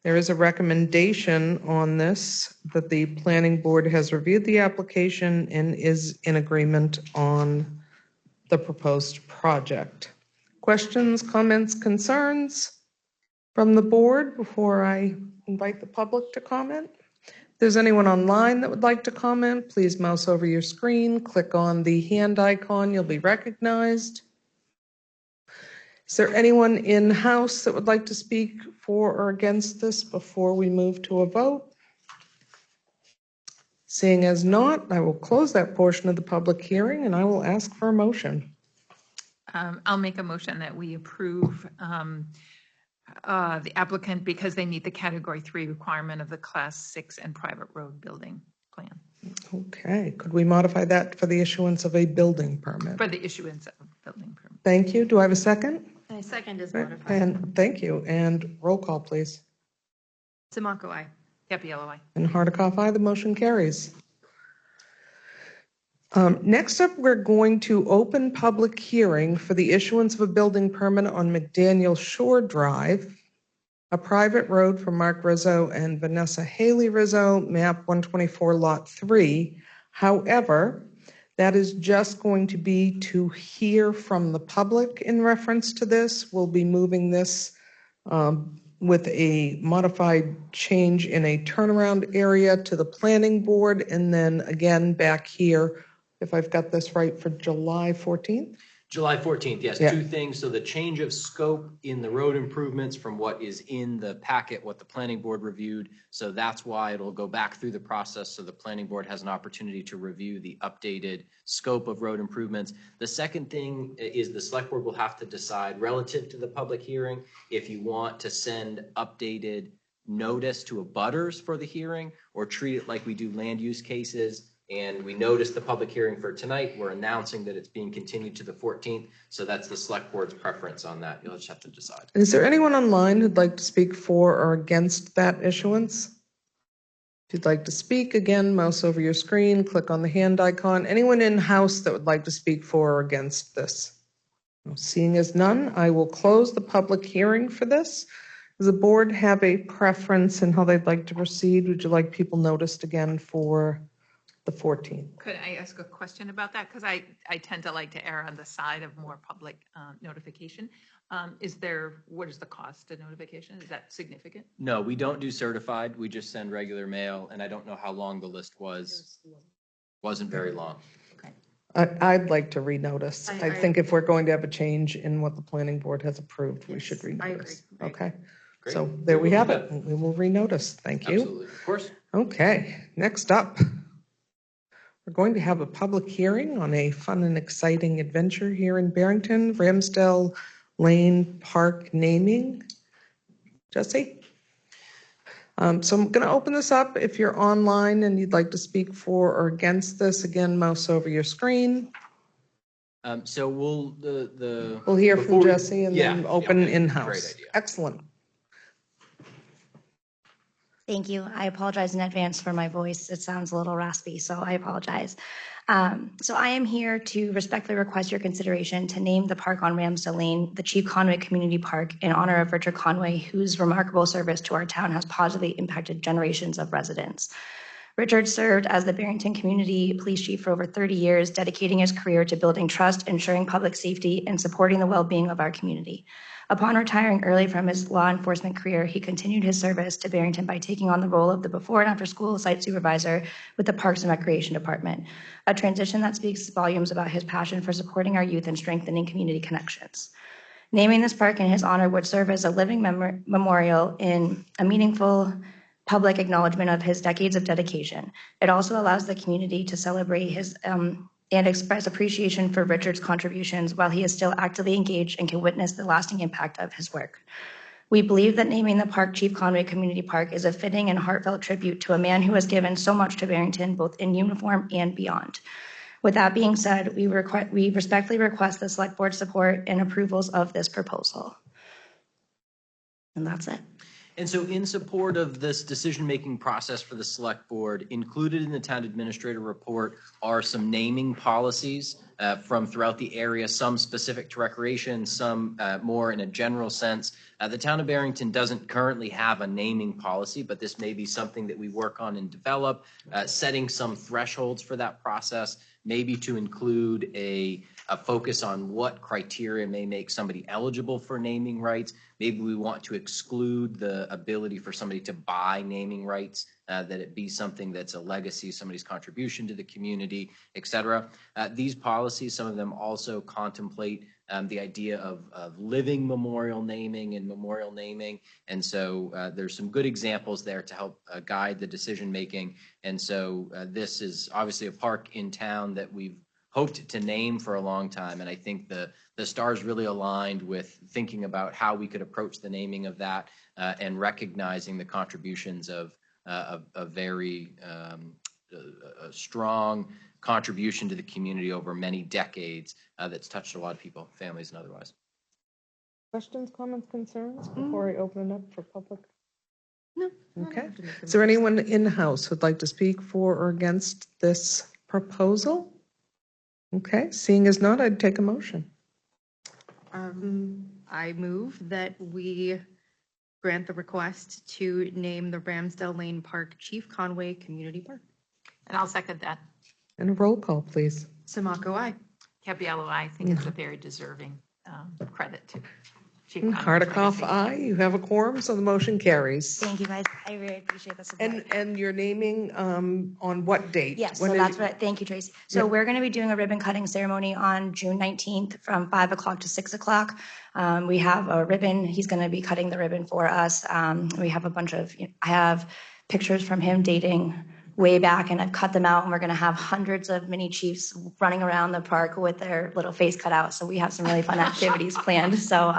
There is a recommendation on this that the planning board has reviewed the application and is in agreement on the proposed project. Questions, comments, concerns from the board before I invite the public to comment? If there's anyone online that would like to comment, please mouse over your screen, click on the hand icon, you'll be recognized. Is there anyone in-house that would like to speak for or against this before we move to a vote? Seeing as not, I will close that portion of the public hearing and I will ask for a motion. I'll make a motion that we approve the applicant because they meet the Category 3 requirement of the Class 6 and private road building plan Okay, could we modify that for the issuance of a building permit? for the issuance of a building permit. Thank you. Do I have a second? My second is modified. And thank you. And roll call, please. Samaco, aye. Happy LOI. And Hardikoff, aye. The motion carries. Next up, we're going to open public hearing for the issuance of a building permit on McDaniel Shore Drive, a private road for Mark Rizzo and Vanessa Haley Rizzo, map 124, lot 3. However, that is just going to be to hear from the public in reference to this. We'll be moving this with a modified change in a turnaround area to the planning board, and then again back here, if I've got this right, for July 14th. July 14th, yes, Yeah. two things. So the change of scope in the road improvements from what is in the packet, what the planning board reviewed. So that's why it'll go back through the process. So the planning board has an opportunity to review the updated scope of road improvements. The second thing is the select board will have to decide relative to the public hearing if you want to send updated notice to abutters for the hearing or treat it like we do land use cases. And we noticed the public hearing for tonight. We're announcing that it's being continued to the 14th. So that's the select board's preference on that. You'll just have to decide. Is there anyone online who'd like to speak for or against that issuance? If you'd like to speak, again, mouse over your screen, click on the hand icon. Anyone in-house that would like to speak for or against this? Seeing as none, I will close the public hearing for this. Does the board have a preference in how they'd like to proceed? Would you like people noticed again for the 14th? Could I ask a question about that? Because I tend to like to err on the side of more public notification. What is the cost of notification? Is that significant? No, we don't do certified. We just send regular mail. And I don't know how long the list was. Wasn't very long. I'd like to renotice. I I think if we're going to have a change in what the planning board has approved, we should I agree. renotice. Right. Okay, Great. so there we will have do it. We will renotice. Thank you. Absolutely. Of course. Okay, next up, we're going to have a public hearing on a fun and exciting adventure here in Barrington, Ramsdale Lane Park naming. Jesse? So I'm going to open this up. If you're online and you'd like to speak for or against this, again, mouse over your screen. So we'll We'll hear before from we- Jesse and then yeah, open yeah, in-house. Great idea. Excellent. Thank you. I apologize in advance for my voice. It sounds a little raspy, so I apologize. So I am here to respectfully request your consideration to name the park on Ramsdale Lane the Chief Conway Community Park in honor of Richard Conway, whose remarkable service to our town has positively impacted generations of residents. Richard served as the Barrington Community Police Chief for over 30 years, dedicating his career to building trust, ensuring public safety, and supporting the well-being of our community. Upon retiring early from his law enforcement career, he continued his service to Barrington by taking on the role of the before and after school site supervisor with the Parks and Recreation Department, a transition that speaks volumes about his passion for supporting our youth and strengthening community connections. Naming this park in his honor would serve as a living memorial in a meaningful public acknowledgement of his decades of dedication. It also allows the community to celebrate his and express appreciation for Richard's contributions while he is still actively engaged and can witness the lasting impact of his work. We believe that naming the park Chief Conway Community Park is a fitting and heartfelt tribute to a man who has given so much to Barrington, both in uniform and beyond. With that being said, we respectfully request the Select Board support and approvals of this proposal. And that's it. And so in support of this decision-making process for the select board, included in the town administrator report are some naming policies from throughout the area, some specific to recreation, some more in a general sense. The town of Barrington doesn't currently have a naming policy, but this may be something that we work on and develop, setting some thresholds for that process, maybe to include a focus on what criteria may make somebody eligible for naming rights. Maybe we want to exclude the ability for somebody to buy naming rights, that it be something that's a legacy, somebody's contribution to the community, et cetera. These policies, some of them also contemplate the idea of living memorial naming and memorial naming. And so there's some good examples there to help guide the decision making. And so this is obviously a park in town that we've hoped to name for a long time. And I think the stars really aligned with thinking about how we could approach the naming of that and recognizing the contributions of a very a strong contribution to the community over many decades that's touched a lot of people, families and otherwise. Questions, comments, concerns before I open it up for public? No. Okay. Is there anyone in-house who'd like to speak for or against this proposal? Okay, seeing as not, I'd take a motion. I move that we grant the request to name the Ramsdale Lane Park Chief Conway Community Park. And I'll second that. And a roll call, please. Samako, I. Capiello, I think it's a very deserving credit to Chief Conway's Hardikoff, legacy. aye. You have a quorum, so the motion carries. Thank you, guys. I really appreciate the support. And you're naming on what date? Yes, When so is that's it? what, thank you, Tracy. So Yep. we're going to be doing a ribbon cutting ceremony on June 19th from 5 o'clock to 6 o'clock. We have a ribbon. He's going to be cutting the ribbon for us. We have a bunch of, I have pictures from him dating way back, and I've cut them out, and we're going to have hundreds of mini chiefs running around the park with their little face cut out. So we have some really fun activities planned. So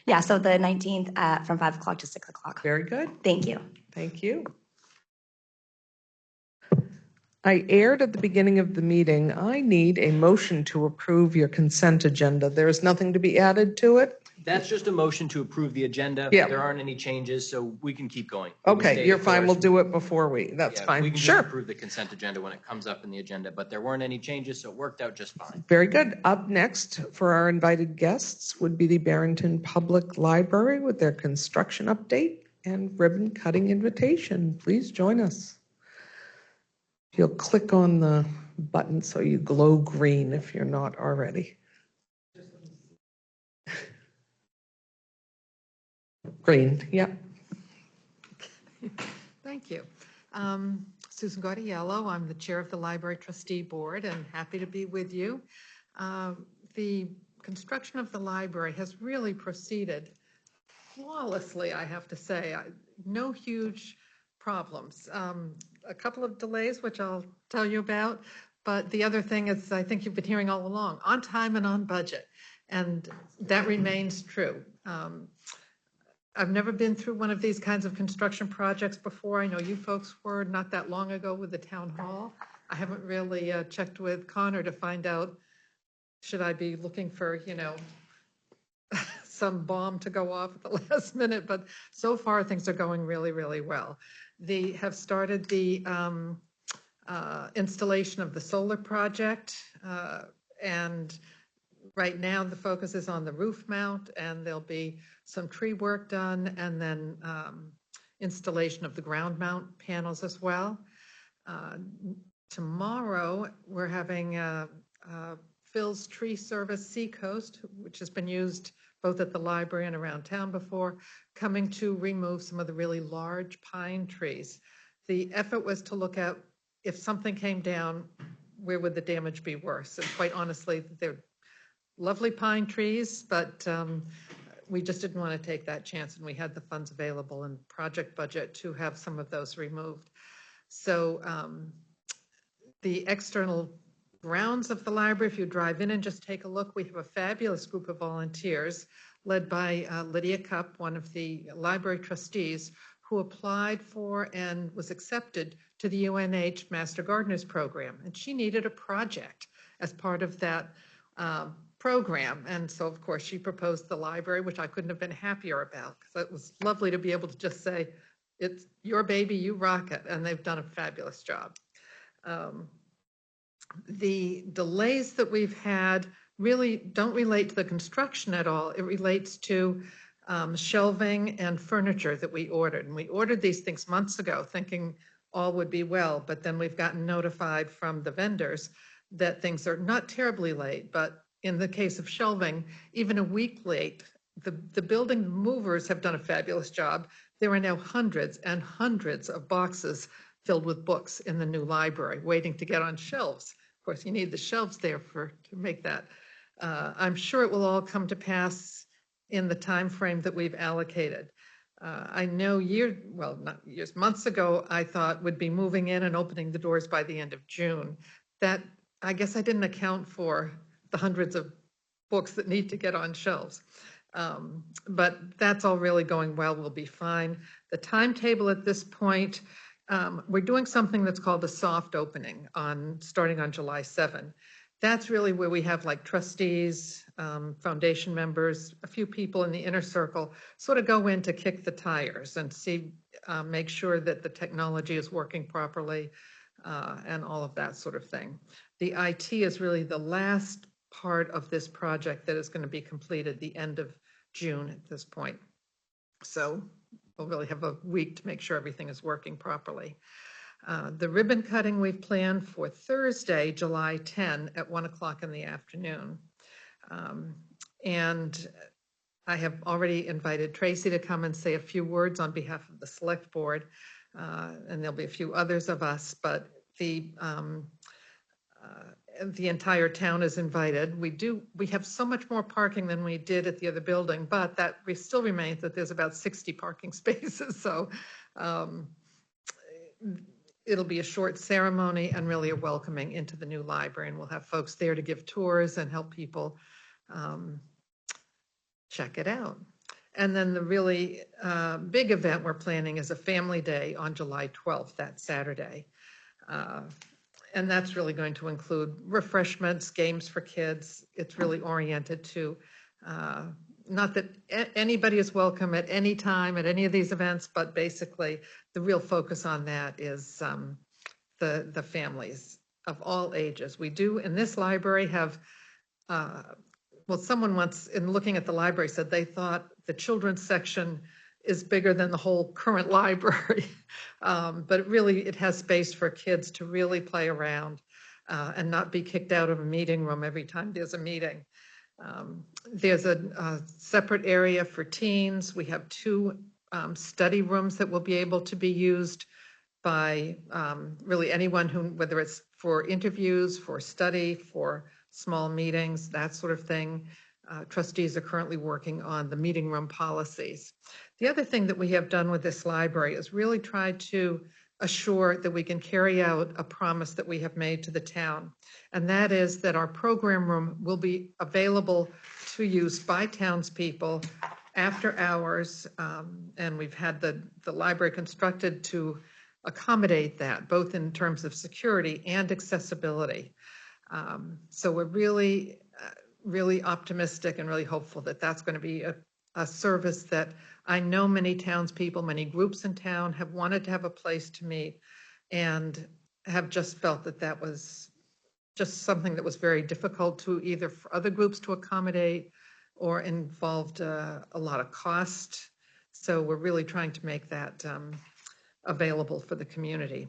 yeah, so the 19th from 5 o'clock to 6 o'clock. Very good. Thank you. Thank you. I aired at the beginning of the meeting, I need a motion to approve your consent agenda. There is nothing to be added to it? That's just a motion to approve the agenda. Yeah. There aren't any changes, so we can keep going. We can stay Okay, you're the fine. course. We'll do it before that's Yeah, fine. We can just Sure. approve the consent agenda when it comes up in the agenda, but there weren't any changes, so it worked out just fine. Very good. Up next for our invited guests would be the Barrington Public Library with their construction update and ribbon cutting invitation. Please join us. You'll click on the button so you glow green if you're not already. Green, yep. Thank you. Susan Gaudiello, I'm the chair of the Library Trustee Board and happy to be with you. The construction of the library has really proceeded flawlessly, I have to say. No huge problems. A couple of delays, which I'll tell you about, but the other thing is, I think you've been hearing all along, on time and on budget, and that remains true. I've never been through one of these kinds of construction projects before. I know you folks were not that long ago with the town hall. I haven't really checked with Connor to find out, should I be looking for, some bomb to go off at the last minute, but so far things are going really, really well. They have started the installation of the solar project, and right now the focus is on the roof mount, and there'll be some tree work done, and then installation of the ground mount panels as well. Tomorrow we're having Phil's Tree Service Seacoast, which has been used both at the library and around town before, coming to remove some of the really large pine trees. The effort was to look at, if something came down, where would the damage be worse? And quite honestly, they're lovely pine trees, but we just didn't want to take that chance, and we had the funds available in project budget to have some of those removed. So the external grounds of the library, if you drive in and just take a look, we have a fabulous group of volunteers led by Lydia Cupp, one of the library trustees, who applied for and was accepted to the UNH Master Gardeners Program. And she needed a project as part of that program. And so, of course, she proposed the library, which I couldn't have been happier about, because it was lovely to be able to just say, it's your baby, you rock it. And they've done a fabulous job. The delays that we've had really don't relate to the construction at all. It relates to shelving and furniture that we ordered. And we ordered these things months ago thinking all would be well, but then we've gotten notified from the vendors that things are not terribly late, but in the case of shelving, even a week late. The building movers have done a fabulous job. There are now hundreds and hundreds of boxes filled with books in the new library waiting to get on shelves. Of course, you need the shelves there to make that. I'm sure it will all come to pass in the time frame that we've allocated. I know months ago, I thought would be moving in and opening the doors by the end of June. That, I guess I didn't account for the hundreds of books that need to get on shelves. But that's all really going well. We'll be fine. The timetable at this point, we're doing something that's called a soft opening starting on July 7. That's really where we have like trustees, foundation members, a few people in the inner circle sort of go in to kick the tires and see, make sure that the technology is working properly, and all of that sort of thing. The IT is really the last part of this project that is going to be completed the end of June at this point. So we'll really have a week to make sure everything is working properly. The ribbon cutting we've planned for Thursday, July 10 at 1 o'clock in the afternoon. And I have already invited Tracy to come and say a few words on behalf of the select board. And there'll be a few others of us, but the entire town is invited. We have so much more parking than we did at the other building, but that still remains that there's about 60 parking spaces. So it'll be a short ceremony and really a welcoming into the new library. And we'll have folks there to give tours and help people check it out. And then the really big event we're planning is a family day on July 12th, that Saturday. And that's really going to include refreshments, games for kids. It's really oriented to, not that anybody is welcome at any time at any of these events, but basically the real focus on that is the families of all ages. We do in this library have, well, someone once in looking at the library said they thought the children's section is bigger than the whole current library. But it has space for kids to really play around and not be kicked out of a meeting room every time there's a meeting. There's a separate area for teens. We have 2 study rooms that will be able to be used by really anyone who, whether it's for interviews, for study, for small meetings, that sort of thing. Trustees are currently working on the meeting room policies. The other thing that we have done with this library is really try to assure that we can carry out a promise that we have made to the town. And that is that our program room will be available to use by townspeople after hours. And we've had the library constructed to accommodate that, both in terms of security and accessibility. So we're really optimistic and really hopeful that that's going to be a service that I know many townspeople, many groups in town have wanted to have a place to meet and have just felt that that was just something that was very difficult to either for other groups to accommodate or involved a lot of cost. So we're really trying to make that available for the community.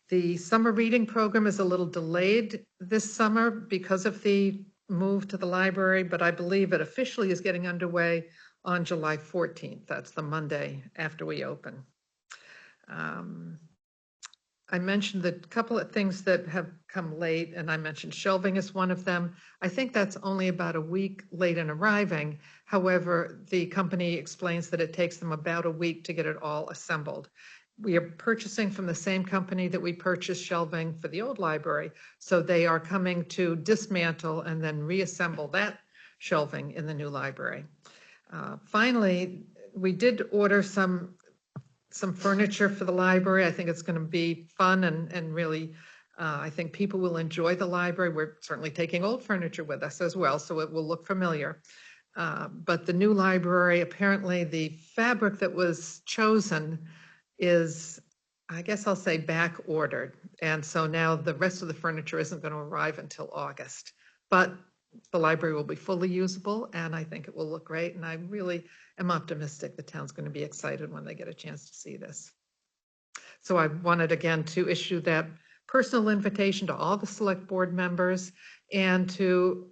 The summer reading program is a little delayed this summer because of the move to the library, but I believe it officially is getting underway on July 14th. That's the Monday after we open. I mentioned the couple of things that have come late, and I mentioned shelving is one of them. I think that's only about a week late in arriving. However, the company explains that it takes them about a week to get it all assembled. We are purchasing from the same company that we purchased shelving for the old library. So they are coming to dismantle and then reassemble that shelving in the new library. Finally, we did order some furniture for the library. I think it's going to be fun and really, I think people will enjoy the library. We're certainly taking old furniture with us as well, so it will look familiar. But the new library, apparently the fabric that was chosen is, I guess I'll say, back ordered. And so now the rest of the furniture isn't going to arrive until August. But the library will be fully usable and I think it will look great. And I really am optimistic the town's going to be excited when they get a chance to see this. So I wanted again to issue that personal invitation to all the select board members and to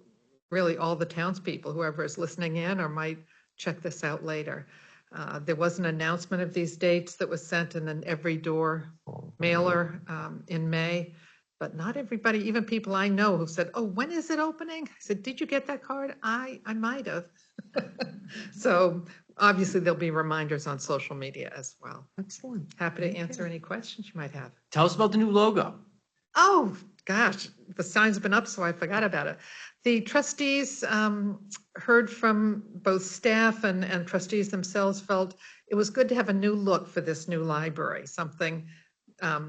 really all the townspeople, whoever is listening in or might check this out later. There was an announcement of these dates that was sent in an every door mailer in May, but not everybody, even people I know who said, oh, when is it opening? I said, did you get that card? I might have. So obviously there'll be reminders on social media as well. Excellent. Happy to answer any questions you might have. Tell us about the new logo. Oh, gosh, the sign's been up, so I forgot about it. The trustees heard from both staff and trustees themselves felt it was good to have a new look for this new library, something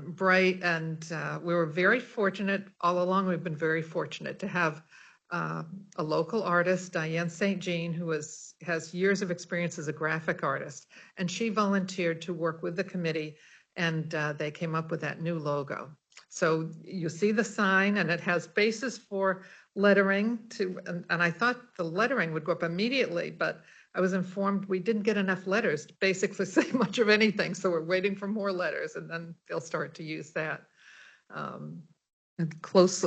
bright. And we were very fortunate all along. We've been very fortunate to have a local artist, Diane St. Jean, who has years of experience as a graphic artist. And she volunteered to work with the committee and they came up with that new logo. So you see the sign and it has spaces for lettering and I thought the lettering would go up immediately, but I was informed we didn't get enough letters to basically say much of anything. So we're waiting for more letters and then they'll start to use that. And close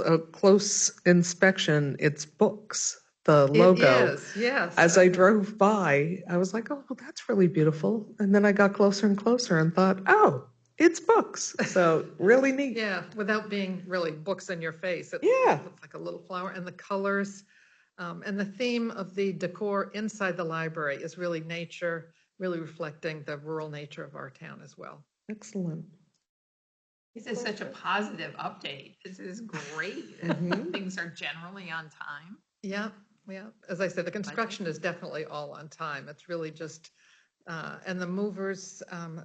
inspection, it's books, the logo. It is, yes. As I drove by, I was like, oh, well, that's really beautiful. And then I got closer and closer and thought, oh, it's books. So really neat. Yeah, without being really books in your face. It looks like a little flower and the colors. And the theme of the decor inside the library is really nature, really reflecting the rural nature of our town as well. Excellent. This is such a positive update. This is great. Things are generally on time. Yeah. As I said, the construction is definitely all on time. It's really just, and the movers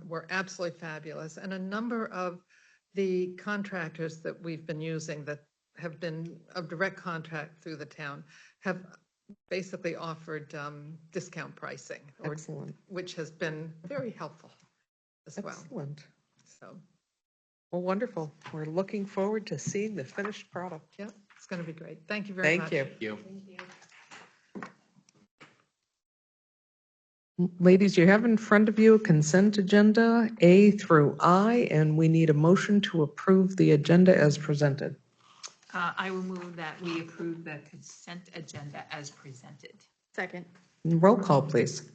were absolutely fabulous. And a number of the contractors that we've been using that have been a direct contract through the town have basically offered discount pricing. Excellent. Which has been very helpful as well. Excellent. So. Well, wonderful. We're looking forward to seeing the finished product. Yeah, it's going to be great. Thank you very much. Thank you. Thank you. Ladies, you have in front of you a consent agenda, A through I, and we need a motion to approve the agenda as presented. I will move that we approve the consent agenda as presented. Second. Roll call, please.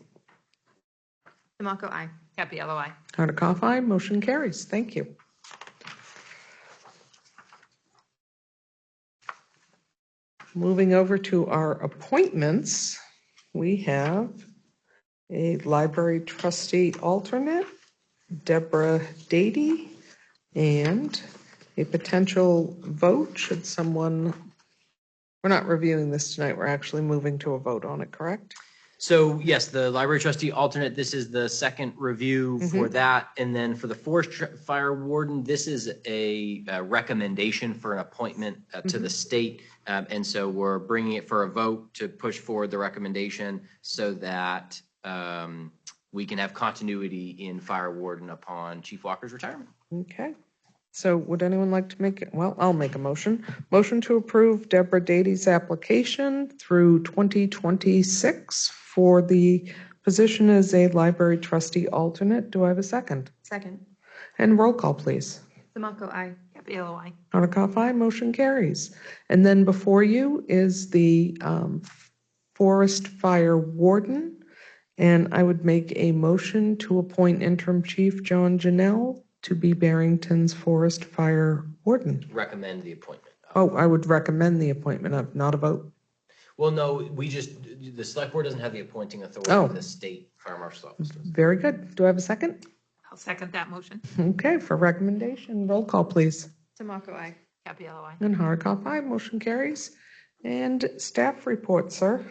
Demaco, aye. Capello, aye. Hardikoff, aye. Motion carries. Thank you. Moving over to our appointments, we have a library trustee alternate, Deborah Dady, and a potential vote should someone, we're not reviewing this tonight, we're actually moving to a vote on it, correct? So yes, the library trustee alternate, this is the second review for that. And then for the forest fire warden, this is a recommendation for an appointment to the state. And so we're bringing it for a vote to push forward the recommendation so that we can have continuity in fire warden upon Chief Walker's retirement. Okay. So would anyone like to make it? Well, I'll make a motion. Motion to approve Deborah Dady's application through 2026 for the position as a library trustee alternate. Do I have a second? Second. And roll call, please. Demaco, aye. Capello, aye. Hardikoff, aye. Motion carries. And then before you is the forest fire warden. And I would make a motion to appoint interim chief John Janelle to be Barrington's forest fire warden. Recommend the appointment. Oh, I would recommend the appointment of, not a vote. Well, no, the select board doesn't have the appointing authority. Oh. The state fire marshal's office does. Very good. Do I have a second? I'll second that motion. Okay, for recommendation, roll call, please. Demaco, aye. Capello, aye. And Hardikoff, aye. Motion carries. And staff report, sir.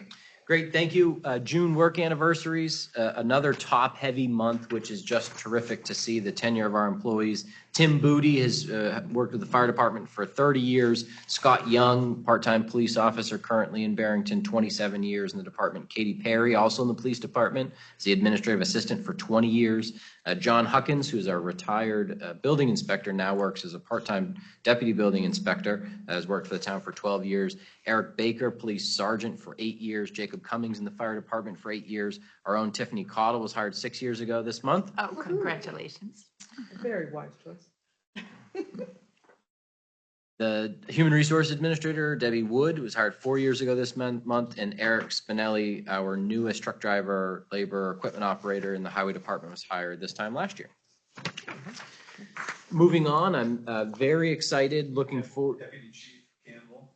Great, thank you. June work anniversaries, another top-heavy month, which is just terrific to see the tenure of our employees. Tim Booty has worked with the fire department for 30 years. Scott Young, part-time police officer currently in Barrington, 27 years in the department. Katie Perry, also in the police department, is the administrative assistant for 20 years. John Huckins, who is our retired building inspector, now works as a part-time deputy building inspector, has worked for the town for 12 years. Eric Baker, police sergeant for 8 years. Jacob Cummings in the fire department for 8 years. Our own Tiffany Cottle was hired 6 years ago this month. Oh, congratulations. Very wise choice. The human resource administrator, Debbie Wood, was hired 4 years ago this month, and Eric Spinelli, our newest truck driver, labor, equipment operator in the highway department, was hired this time last year. Moving on, I'm very excited, looking forward. Deputy Chief Campbell.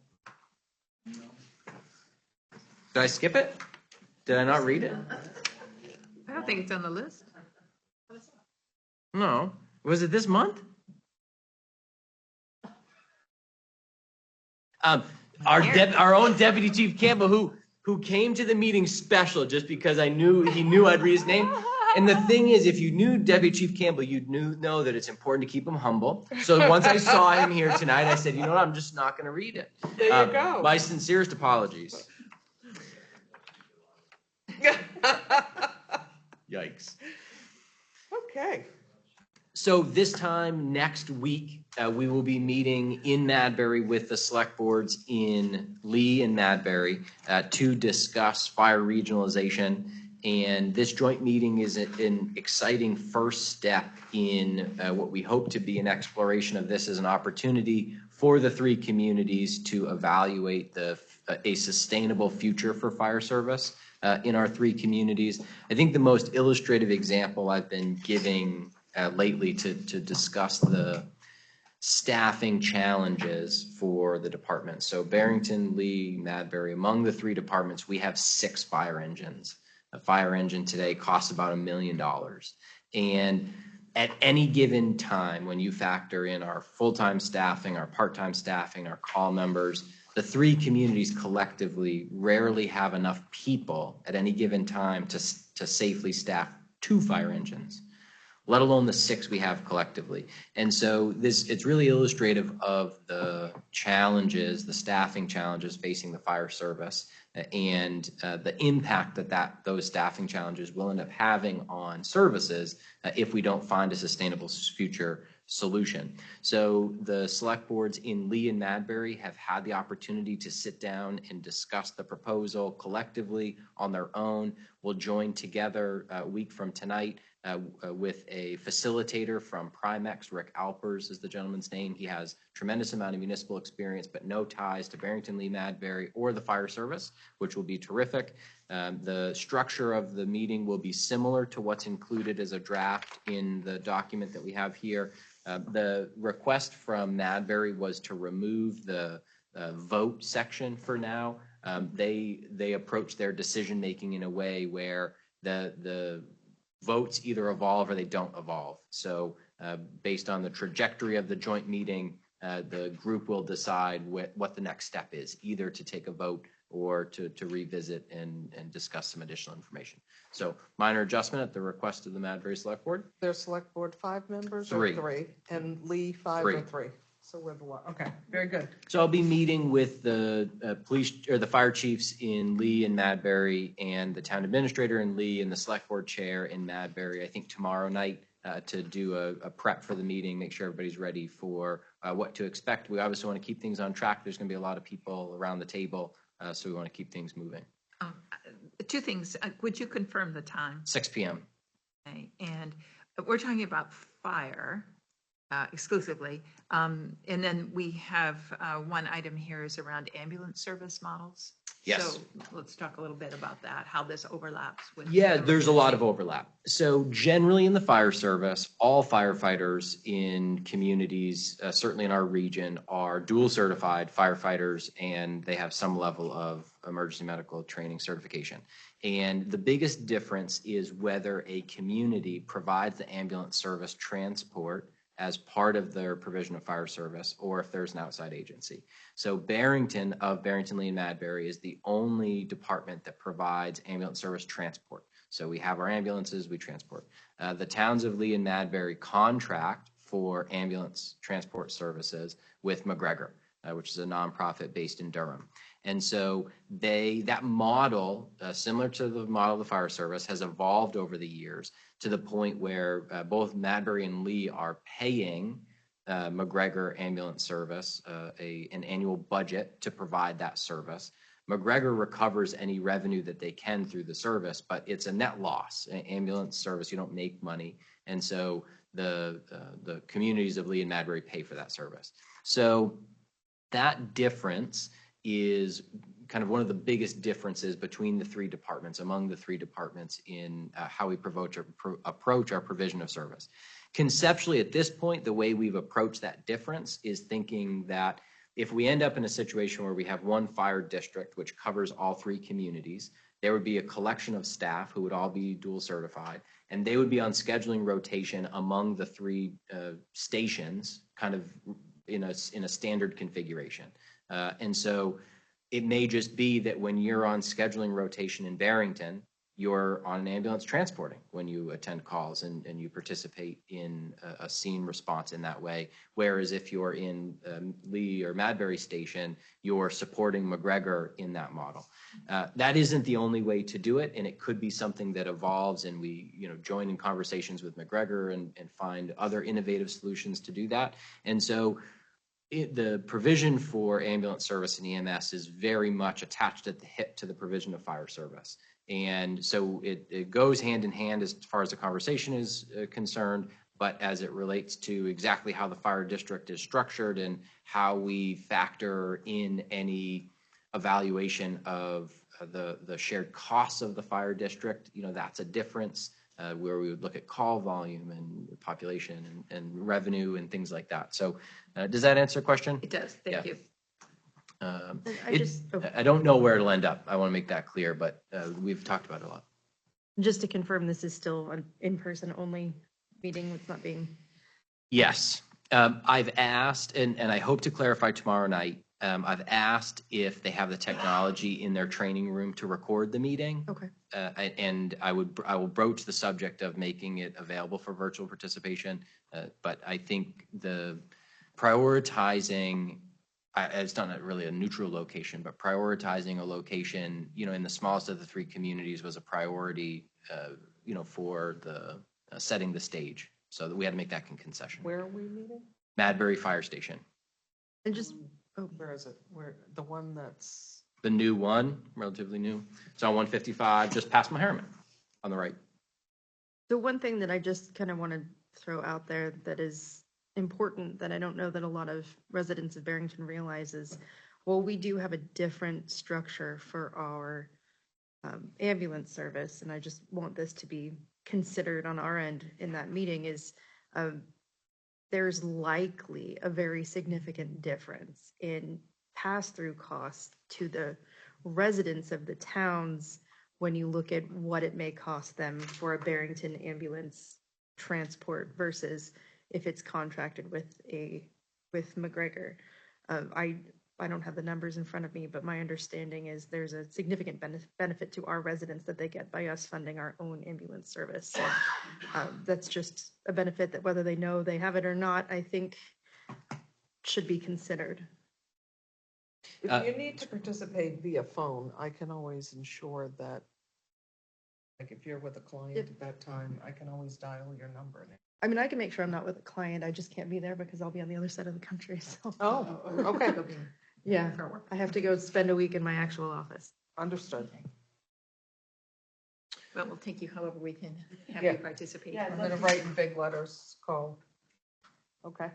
Did I skip it? Did I not read it? I don't think it's on the list. No. Was it this month? Our own Deputy Chief Campbell, who came to the meeting special just because he knew I'd read his name. And the thing is, if you knew Deputy Chief Campbell, you'd know that it's important to keep him humble. So once I saw him here tonight, I said, you know what, I'm just not going to read it. There you go. My sincerest apologies. Yikes. Okay. So this time next week, we will be meeting in Madbury with the select boards in Lee and Madbury to discuss fire regionalization. And this joint meeting is an exciting first step in what we hope to be an exploration of this as an opportunity for the three communities to evaluate a sustainable future for fire service in our three communities. I think the most illustrative example I've been giving lately to discuss the staffing challenges for the department. So Barrington, Lee, Madbury, among the three departments, we have 6 fire engines. A fire engine today costs about $1 million. And at any given time, when you factor in our full-time staffing, our part-time staffing, our call members, the three communities collectively rarely have enough people at any given time to safely staff 2 fire engines, let alone the 6 we have collectively. And so it's really illustrative of the challenges, the staffing challenges facing the fire service and the impact that those staffing challenges will end up having on services if we don't find a sustainable future solution. So the select boards in Lee and Madbury have had the opportunity to sit down and discuss the proposal collectively on their own. We'll join together a week from tonight with a facilitator from Primex. Rick Alpers is the gentleman's name. He has tremendous amount of municipal experience, but no ties to Barrington, Lee, Madbury, or the fire service, which will be terrific. The structure of the meeting will be similar to what's included as a draft in the document that we have here. The request from Madbury was to remove the vote section for now. They approach their decision-making in a way where the votes either evolve or they don't evolve. So based on the trajectory of the joint meeting, the group will decide what the next step is, either to take a vote or to revisit and discuss some additional information. So minor adjustment at the request of the Madbury Select Board. Their select board 5 members or 3. 3? And Lee 5 3. or 3? So we're the one. Okay, very good. So I'll be meeting with the police or the fire chiefs in Lee and Madbury and the town administrator in Lee and the select board chair in Madbury, I think tomorrow night to do a prep for the meeting, make sure everybody's ready for what to expect. We obviously want to keep things on track. There's going to be a lot of people around the table, so we want to keep things moving. 2 things. Would you confirm the time? 6 p.m. Okay. And we're talking about fire exclusively. And then we have one item here is around ambulance service models. Yes. So let's talk a little bit about that, how this overlaps with. Yeah, there's a lot of overlap. So generally in the fire service, all firefighters in communities, certainly in our region, are dual certified firefighters, and they have some level of emergency medical training certification. And the biggest difference is whether a community provides the ambulance service transport as part of their provision of fire service, or if there's an outside agency. So Barrington, Lee and Madbury, is the only department that provides ambulance service transport. So we have our ambulances, we transport. The towns of Lee and Madbury contract for ambulance transport services with McGregor, which is a nonprofit based in Durham. And so that model, similar to the model of the fire service, has evolved over the years to the point where both Madbury and Lee are paying McGregor Ambulance Service an annual budget to provide that service. McGregor recovers any revenue that they can through the service, but it's a net loss. Ambulance service, you don't make money. And so the communities of Lee and Madbury pay for that service. So that difference is kind of one of the biggest differences between the 3 departments, among the 3 departments in how we approach our provision of service. Conceptually, at this point, the way we've approached that difference is thinking that if we end up in a situation where we have one fire district which covers all 3 communities, there would be a collection of staff who would all be dual certified, and they would be on scheduling rotation among the 3 stations, kind of in a standard configuration. And so it may just be that when you're on scheduling rotation in Barrington, you're on an ambulance transporting when you attend calls and you participate in a scene response in that way. Whereas if you're in Lee or Madbury Station, you're supporting McGregor in that model. That isn't the only way to do it, and it could be something that evolves and we join in conversations with McGregor and find other innovative solutions to do that. And so the provision for ambulance service and EMS is very much attached at the hip to the provision of fire service. And so it goes hand in hand as far as the conversation is concerned, but as it relates to exactly how the fire district is structured and how we factor in any evaluation of the shared costs of the fire district, that's a difference where we would look at call volume and population and revenue and things like that. So does that answer the question? It does. Thank you. I I don't know where it'll end up. I want to make that clear, but we've talked about it a lot. Just to confirm, this is still an in-person only meeting. It's not being. Yes. I've asked, and I hope to clarify tomorrow night, I've asked if they have the technology in their training room to record the meeting. Okay. And I will broach the subject of making it available for virtual participation. But I think the prioritizing, it's not really a neutral location, but prioritizing a location, in the smallest of the three communities was a priority, for the setting the stage. So that we had to make that concession. Where are we meeting? Madbury Fire Station. And just, Where is it? Where, the one that's, The new one, relatively new. It's on 155, just past Maharriman on the right. the one thing that I just kind of want to throw out there that is important that I don't know that a lot of residents of Barrington realize is, well, we do have a different structure for our ambulance service, and I just want this to be considered on our end in that meeting is there's likely a very significant difference in pass-through costs to the residents of the towns when you look at what it may cost them for a Barrington ambulance transport versus if it's contracted with McGregor. I don't have the numbers in front of me, but my understanding is there's a significant benefit to our residents that they get by us funding our own ambulance service. So that's just a benefit that whether they know they have it or not, I think should be considered. if you need to participate via phone, I can always ensure that, like if you're with a client at that time, I can always dial your number. I mean, I can make sure I'm not with a client. I just can't be there because I'll be on the other side of the country. So Oh, okay, yeah, I have to go spend a week in my actual office. understood. Well, we'll take you however we can have Yeah. you participate. I'm gonna write in big letters, call. Okay.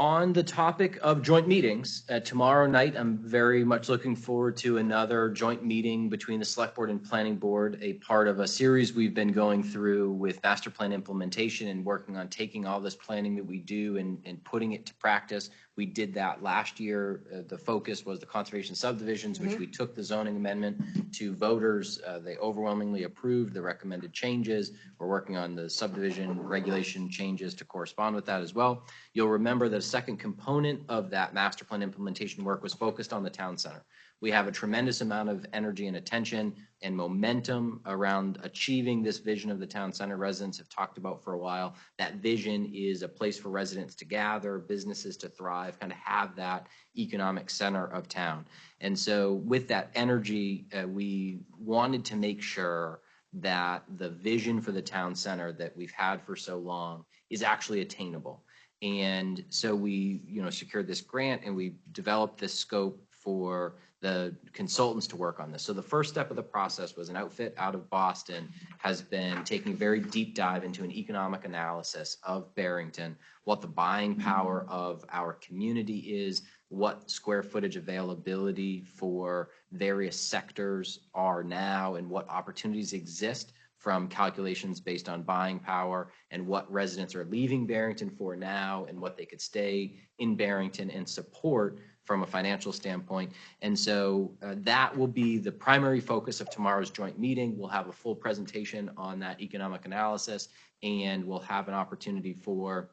On the topic of joint meetings, tomorrow night, I'm very much looking forward to another joint meeting between the Select Board and Planning Board, a part of a series we've been going through with master plan implementation and working on taking all this planning that we do and putting it to practice. We did that last year. The focus was the conservation subdivisions, which we took the zoning amendment to voters. They overwhelmingly approved the recommended changes. We're working on the subdivision regulation changes to correspond with that as well. You'll remember that a second component of that master plan implementation work was focused on the town center. We have a tremendous amount of energy and attention and momentum around achieving this vision of the town center. Residents have talked about for a while. That vision is a place for residents to gather, businesses to thrive, kind of have that economic center of town. And so with that energy, we wanted to make sure that the vision for the town center that we've had for so long is actually attainable. And so we, secured this grant and we developed this scope for the consultants to work on this. So the first step of the process was an outfit out of Boston has been taking a very deep dive into an economic analysis of Barrington, what the buying power of our community is, what square footage availability for various sectors are now, and what opportunities exist from calculations based on buying power, and what residents are leaving Barrington for now, and what they could stay in Barrington and support from a financial standpoint. And so that will be the primary focus of tomorrow's joint meeting. We'll have a full presentation on that economic analysis, and we'll have an opportunity for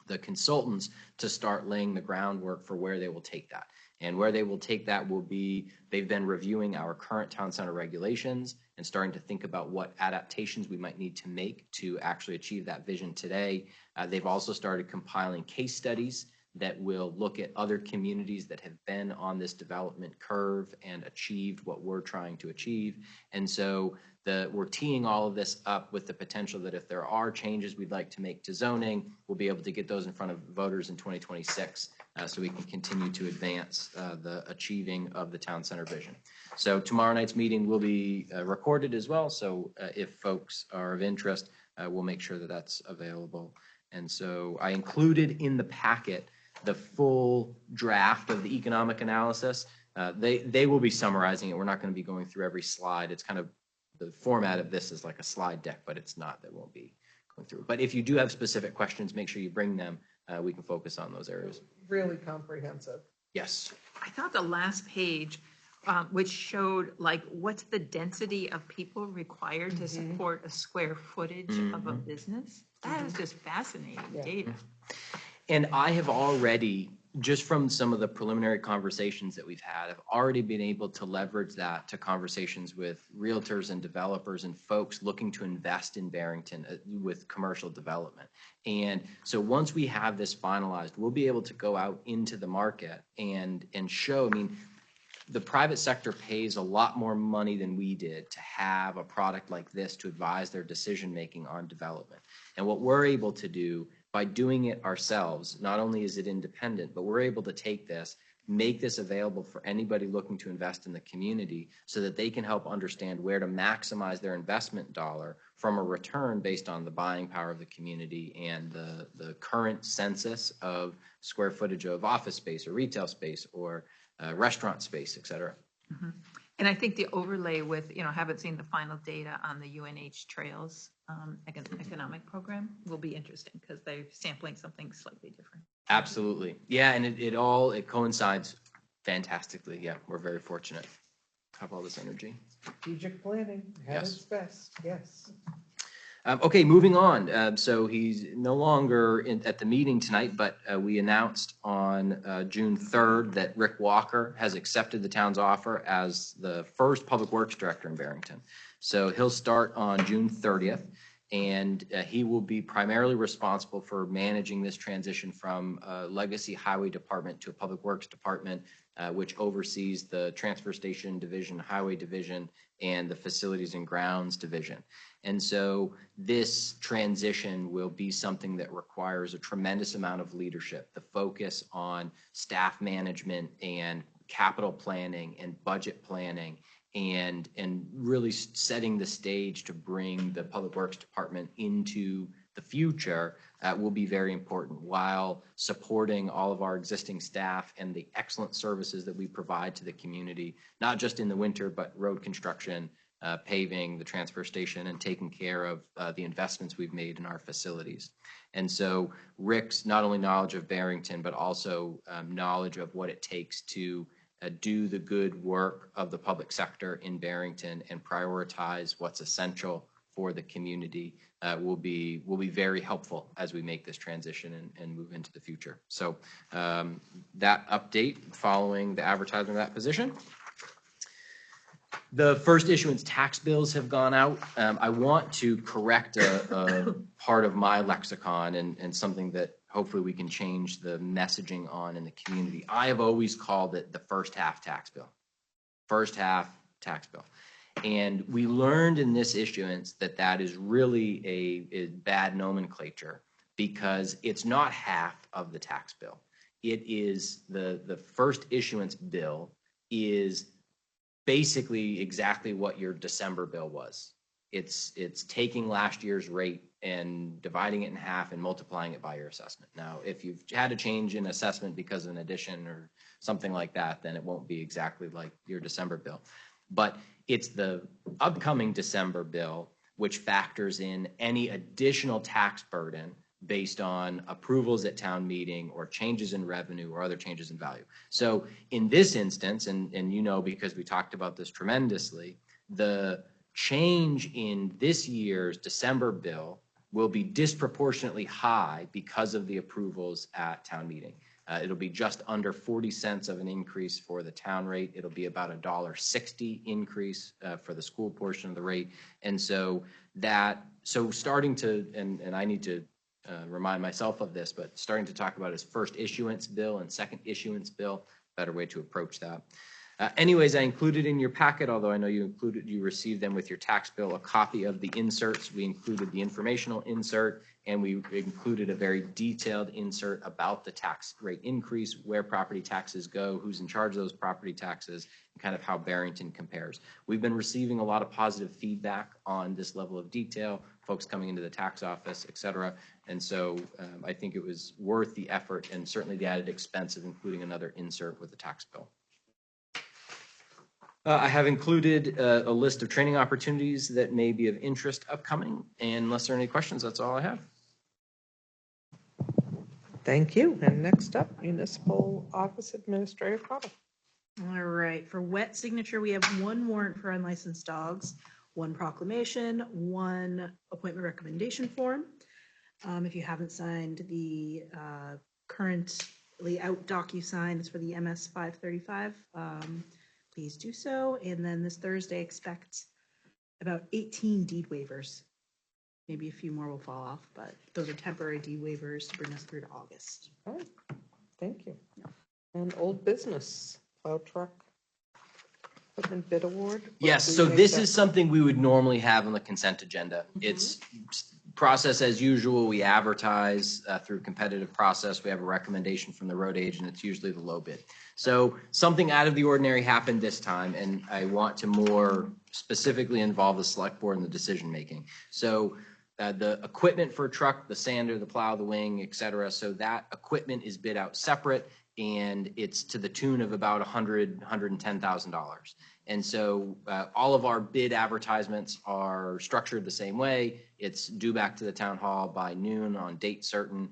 the consultants to start laying the groundwork for where they will take that. And where they will take that will be, they've been reviewing our current town center regulations and starting to think about what adaptations we might need to make to actually achieve that vision today. They've also started compiling case studies that will look at other communities that have been on this development curve and achieved what we're trying to achieve. And so we're teeing all of this up with the potential that if there are changes we'd like to make to zoning, we'll be able to get those in front of voters in 2026 so we can continue to advance the achieving of the town center vision. So tomorrow night's meeting will be recorded as well. So if folks are of interest, we'll make sure that that's available. And so I included in the packet the full draft of the economic analysis. They will be summarizing it. We're not going to be going through every slide. It's kind of the format of this is like a slide deck, but it's not. That won't be going through. But if you do have specific questions, make sure you bring them. We can focus on those areas. Really comprehensive. Yes. I thought the last page, which showed like what's the density of people required to support a square footage of a business. That is just fascinating data. And I have already, just from some of the preliminary conversations that we've had, I've already been able to leverage that to conversations with realtors and developers and folks looking to invest in Barrington with commercial development. And so once we have this finalized, we'll be able to go out into the market and show, I mean, the private sector pays a lot more money than we did to have a product like this to advise their decision-making on development. And what we're able to do by doing it ourselves, not only is it independent, but we're able to take this, make this available for anybody looking to invest in the community so that they can help understand where to maximize their investment dollar from a return based on the buying power of the community and the current census of square footage of office space or retail space or restaurant space, et cetera. And I think the overlay with, haven't seen the final data on the UNH Trails economic program will be interesting because they're sampling something slightly different. Absolutely. Yeah, and it coincides fantastically. Yeah, we're very fortunate to have all this energy. Strategic planning at its best, yes. Okay, moving on. So he's no longer at the meeting tonight, but we announced on June 3rd that Rick Walker has accepted the town's offer as the first Public Works Director in Barrington. So he'll start on June 30th, and he will be primarily responsible for managing this transition from a legacy highway department to a Public Works department, which oversees the Transfer Station Division, Highway Division, and the Facilities and Grounds Division. And so this transition will be something that requires a tremendous amount of leadership, the focus on staff management and capital planning and budget planning and really setting the stage to bring the Public Works Department into the future will be very important while supporting all of our existing staff and the excellent services that we provide to the community, not just in the winter, but road construction, paving, the transfer station, and taking care of the investments we've made in our facilities. And so Rick's not only knowledge of Barrington, but also knowledge of what it takes to do the good work of the public sector in Barrington and prioritize what's essential for the community will be very helpful as we make this transition and move into the future. So that update following the advertisement of that position. The first issuance tax bills have gone out. I want to correct a part of my lexicon and something that hopefully we can change the messaging on in the community. I have always called it the first half tax bill. First half tax bill. And we learned in this issuance that that is really a bad nomenclature because it's not half of the tax bill. It is the first issuance bill is basically exactly what your December bill was. It's taking last year's rate and dividing it in half and multiplying it by your assessment. Now, if you've had a change in assessment because of an addition or something like that, then it won't be exactly like your December bill. But it's the upcoming December bill which factors in any additional tax burden based on approvals at town meeting or changes in revenue or other changes in value. So in this instance, and because we talked about this tremendously, the change in this year's December bill will be disproportionately high because of the approvals at town meeting. It'll be just under 40 cents of an increase for the town rate. It'll be about a $1.60 increase for the school portion of the rate. And so starting to, and I need to remind myself of this, but starting to talk about his first issuance bill and second issuance bill, better way to approach that. Anyways, I included in your packet, although I know you received them with your tax bill, a copy of the inserts. We included the informational insert, and we included a very detailed insert about the tax rate increase, where property taxes go, who's in charge of those property taxes, and kind of how Barrington compares. We've been receiving a lot of positive feedback on this level of detail, folks coming into the tax office, et cetera. And so I think it was worth the effort and certainly the added expense of including another insert with the tax bill. I have included a list of training opportunities that may be of interest upcoming. And unless there are any questions, that's all I have. Thank you. And next up, Municipal Office Administrator Cottle. All right, for wet signature, we have one warrant for unlicensed dogs, one proclamation, one appointment recommendation form. If you haven't signed the currently out DocuSign, it's for the MS 535. Please do so. And then this Thursday, expect about 18 deed waivers. Maybe a few more will fall off, but those are temporary deed waivers to bring us through to August. All right. Thank you. And old business, plow truck equipment bid award. Yes, so this is something we would normally have on the consent agenda. It's process as usual. We advertise through competitive process. We have a recommendation from the road agent. It's usually the low bid. So something out of the ordinary happened this time, and I want to more specifically involve the select board in the decision making. So the equipment for a truck, the sander, the plow, the wing, et cetera. So that equipment is bid out separate, and it's to the tune of about $110,000. And so all of our bid advertisements are structured the same way. It's due back to the town hall by noon on date certain.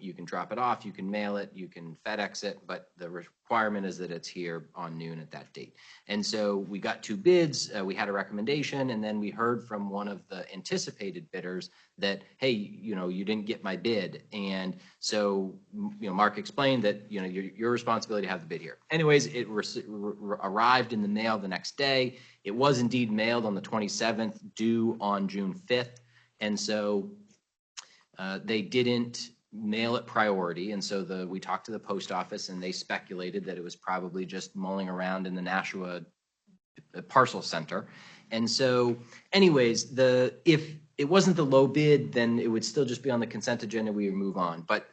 You can drop it off, you can mail it, you can FedEx it, but the requirement is that it's here on noon at that date. And so we got two bids, we had a recommendation, and then we heard from one of the anticipated bidders that, hey, you didn't get my bid. And so, Mark explained that, your responsibility to have the bid here. Anyways, it arrived in the mail the next day. It was indeed mailed on the 27th, due on June 5th. And so they didn't mail it priority. And so we talked to the post office, and they speculated that it was probably just mulling around in the Nashua parcel center. And so anyways, if it wasn't the low bid, then it would still just be on the consent agenda. We would move on. But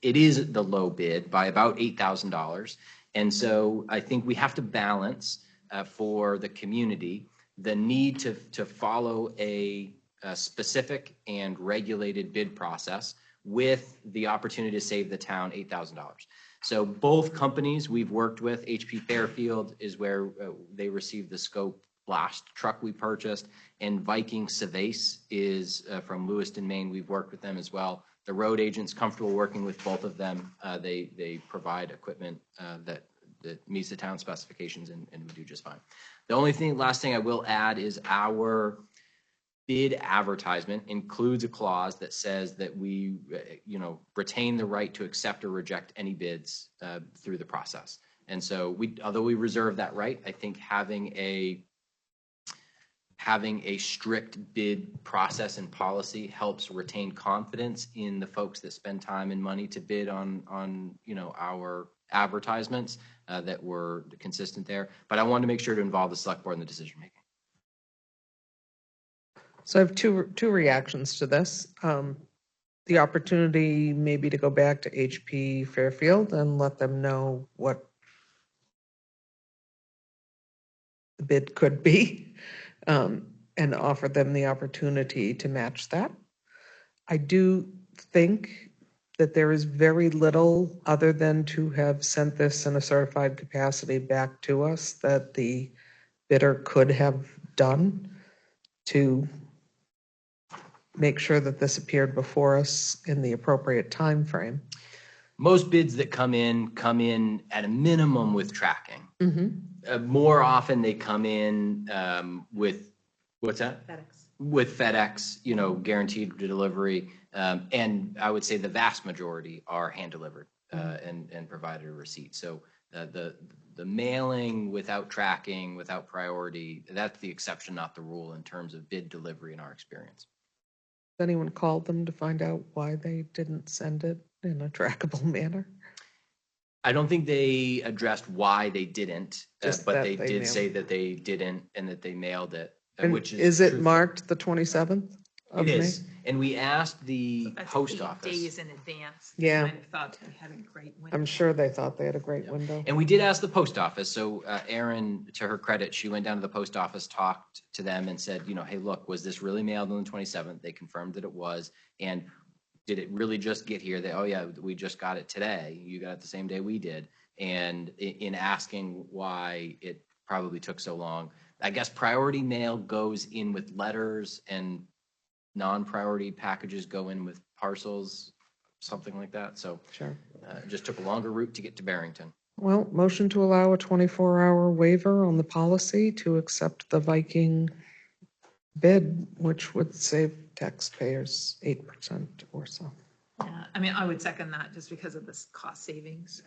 it is the low bid by about $8,000. And so I think we have to balance for the community the need to follow a specific and regulated bid process with the opportunity to save the town $8,000. So both companies we've worked with, HP Fairfield is where they received the scope last truck we purchased, and Viking Savace is from Lewiston, Maine. We've worked with them as well. The road agent's comfortable working with both of them. They provide equipment that meets the town specifications, and we do just fine. The only last thing I will add is our bid advertisement includes a clause that says that we, retain the right to accept or reject any bids through the process. And so although we reserve that right, I think having a strict bid process and policy helps retain confidence in the folks that spend time and money to bid on our advertisements, that we're consistent there. But I wanted to make sure to involve the select board in the decision making. So I have two reactions to this. The opportunity maybe to go back to HP Fairfield and let them know what the bid could be, and offer them the opportunity to match that. I do think that there is very little other than to have sent this in a certified capacity back to us that the bidder could have done to make sure that this appeared before us in the appropriate time frame. Most bids that come in at a minimum with tracking. More often they come in with, what's that? FedEx. With FedEx, guaranteed delivery. And I would say the vast majority are hand delivered. and provided a receipt. So the mailing without tracking, without priority, that's the exception, not the rule in terms of bid delivery in our experience. Has anyone called them to find out why they didn't send it in a trackable manner? I don't think they addressed why they didn't, Just but that they they did mailed say it. that they didn't and that they mailed it, And which is it truthful. marked the 27th of It May? is. And we asked the That's post 8 office. days in advance. Yeah. They might have thought they had a great window. I'm sure they thought they had a great window. And we did ask the post office. So Erin, to her credit, she went down to the post office, talked to them and said, hey, look, was this really mailed on the 27th? They confirmed that it was. And did it really just get here? Oh yeah, we just got it today. You got it the same day we did. And in asking why it probably took so long, I guess priority mail goes in with letters and non-priority packages go in with parcels, something like that. So Sure. it just took a longer route to get to Barrington. Well, motion to allow a 24-hour waiver on the policy to accept the Viking bid, which would save taxpayers 8% or so. Yeah, I mean, I would second that just because of this cost savings.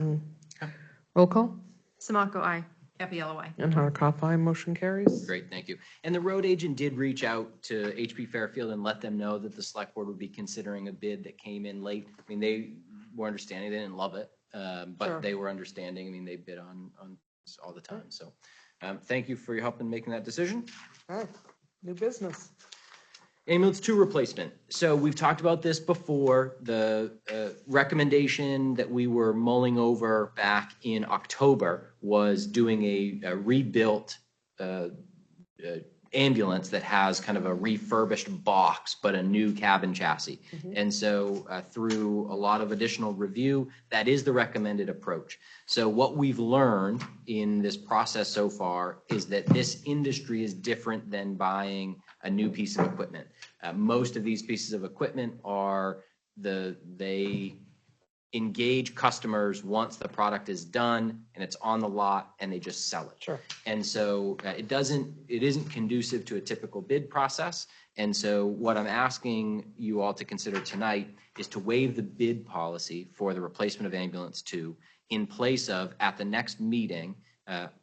Roll call? Samaco, aye. Happy LOI. And Hardikoff, aye. Motion carries. Great, thank you. And the road agent did reach out to HP Fairfield and let them know that the select board would be considering a bid that came in late. I mean, they were understanding, they didn't love it, but Sure. they were understanding. I mean, they bid on all the time. So thank you for your help in making that decision. All right, new business. Ambulance 2 replacement. So we've talked about this before. The recommendation that we were mulling over back in October was doing a rebuilt ambulance that has kind of a refurbished box, but a new cabin chassis. And so through a lot of additional review, that is the recommended approach. So what we've learned in this process so far is that this industry is different than buying a new piece of equipment. Most of these pieces of equipment are they engage customers once the product is done and it's on the lot and they just sell it. Sure. And so it isn't conducive to a typical bid process. And so what I'm asking you all to consider tonight is to waive the bid policy for the replacement of ambulance 2 in place of, at the next meeting,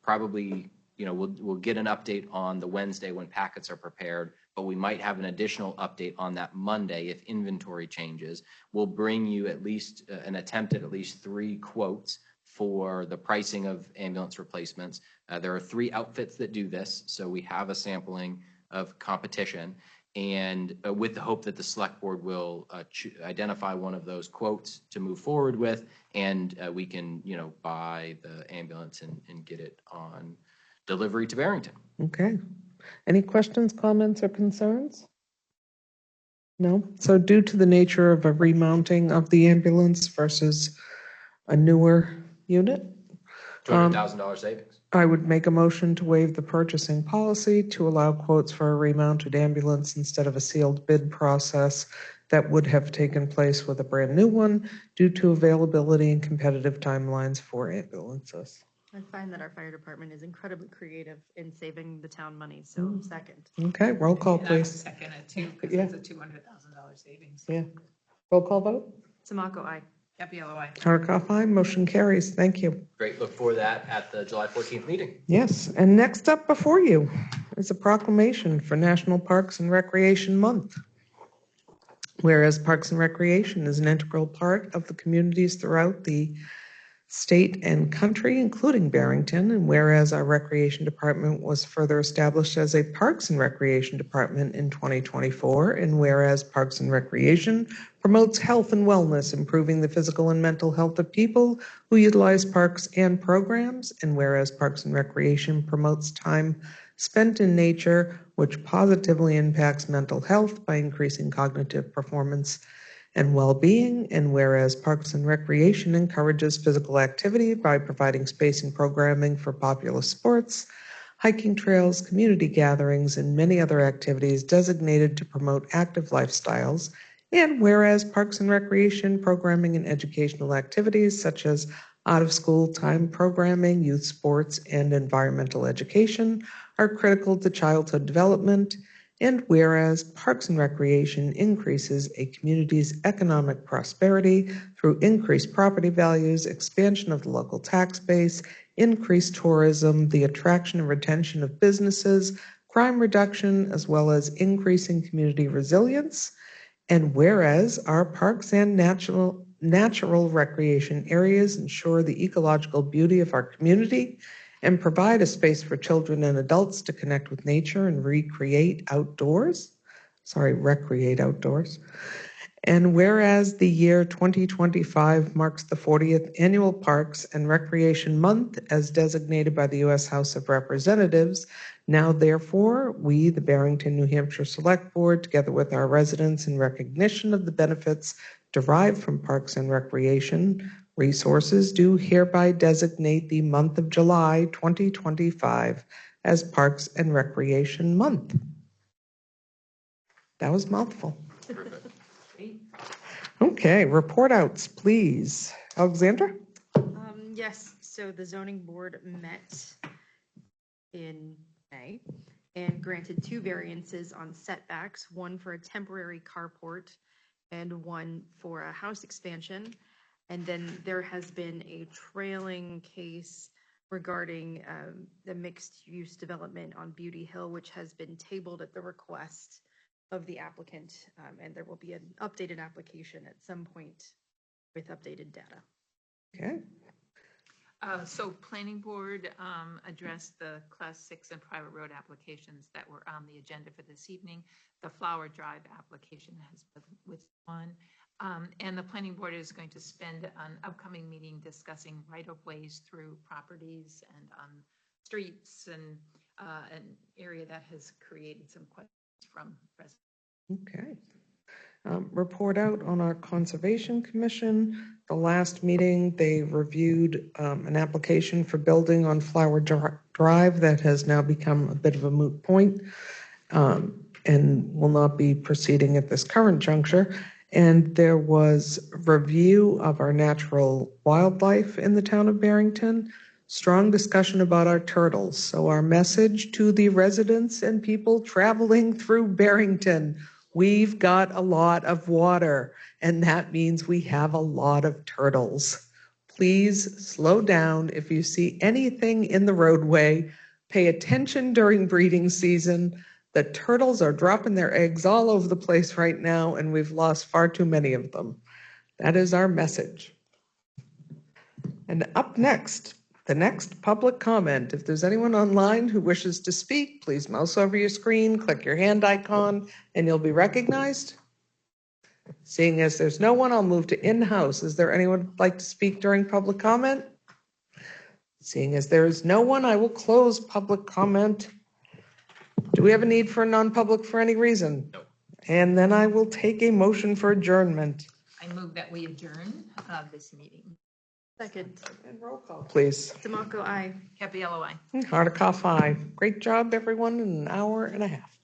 probably, we'll get an update on the Wednesday when packets are prepared, but we might have an additional update on that Monday if inventory changes. We'll bring you at least an attempt at least 3 quotes for the pricing of ambulance replacements. There are 3 outfits that do this, so we have a sampling of competition, and with the hope that the select board will identify one of those quotes to move forward with, and we can, buy the ambulance and get it on delivery to Barrington. Okay. Any questions, comments, or concerns? No? So due to the nature of a remounting of the ambulance versus a newer unit, $200,000 savings. I would make a motion to waive the purchasing policy to allow quotes for a remounted ambulance instead of a sealed bid process that would have taken place with a brand new one due to availability and competitive timelines for ambulances. I find that our fire department is incredibly creative in saving the town money, so second. Okay, roll call, And I would please. second it too, because Yeah. it's a $200,000 savings. Yeah. Roll call vote? Samaco, aye. Happy LOI. Hardikoff, aye. Motion carries. Thank you. Great, look for that at the July 14th meeting. Yes, and next up before you is a proclamation for National Parks and Recreation Month. Whereas Parks and Recreation is an integral part of the communities throughout the state and country, including Barrington, and whereas our Recreation Department was further established as a Parks and Recreation Department in 2024, and whereas Parks and Recreation promotes health and wellness, improving the physical and mental health of people who utilize parks and programs, and whereas Parks and Recreation promotes time spent in nature, which positively impacts mental health by increasing cognitive performance and well-being, and whereas Parks and Recreation encourages physical activity by providing space and programming for popular sports, hiking trails, community gatherings, and many other activities designated to promote active lifestyles, and whereas Parks and Recreation programming and educational activities such as out-of-school time programming, youth sports, and environmental education are critical to childhood development, And whereas Parks and Recreation increases a community's economic prosperity through increased property values, expansion of the local tax base, increased tourism, the attraction and retention of businesses, crime reduction, as well as increasing community resilience. And whereas our parks and natural recreation areas ensure the ecological beauty of our community and provide a space for children and adults to connect with nature and recreate outdoors. Recreate outdoors. And whereas the year 2025 marks the 40th Annual Parks and Recreation Month as designated by the U.S. House of Representatives, now therefore, we, the Barrington, New Hampshire Select Board, together with our residents in recognition of the benefits derived from parks and recreation resources, do hereby designate the month of July 2025 as Parks and Recreation Month. That was a mouthful. Okay, report outs, please. Alexandra? Yes, so the zoning board met in May and granted 2 variances on setbacks, one for a temporary carport and one for a house expansion. And then there has been a trailing case regarding the mixed-use development on Beauty Hill, which has been tabled at the request of the applicant, and there will be an updated application at some point with updated data. Okay. So planning board addressed the class 6 and private road applications that were on the agenda for this evening. The Flower Drive application has been withdrawn. And the planning board is going to spend an upcoming meeting discussing right-of-ways through properties and on streets and an area that has created some questions from residents. Okay. Report out on our Conservation Commission. The last meeting, they reviewed an application for building on Flower Drive that has now become a bit of a moot point and will not be proceeding at this current juncture. And there was review of our natural wildlife in the town of Barrington, strong discussion about our turtles. So our message to the residents and people traveling through Barrington: we've got a lot of water, and that means we have a lot of turtles. Please slow down. If you see anything in the roadway, pay attention during breeding season. The turtles are dropping their eggs all over the place right now, and we've lost far too many of them. That is our message. And up next, the next public comment. If there's anyone online who wishes to speak, please mouse over your screen, click your hand icon, and you'll be recognized. Seeing as there's no one, I'll move to in-house. Is there anyone who'd like to speak during public comment? Seeing as there is no one, I will close public comment. Do we have a need for a non-public for any reason? No. And then I will take a motion for adjournment. I move that we adjourn this meeting. Second. And roll call, please. Demaco, aye. Capiello, aye. Hardikoff, aye. Great job, everyone, in an hour and a half.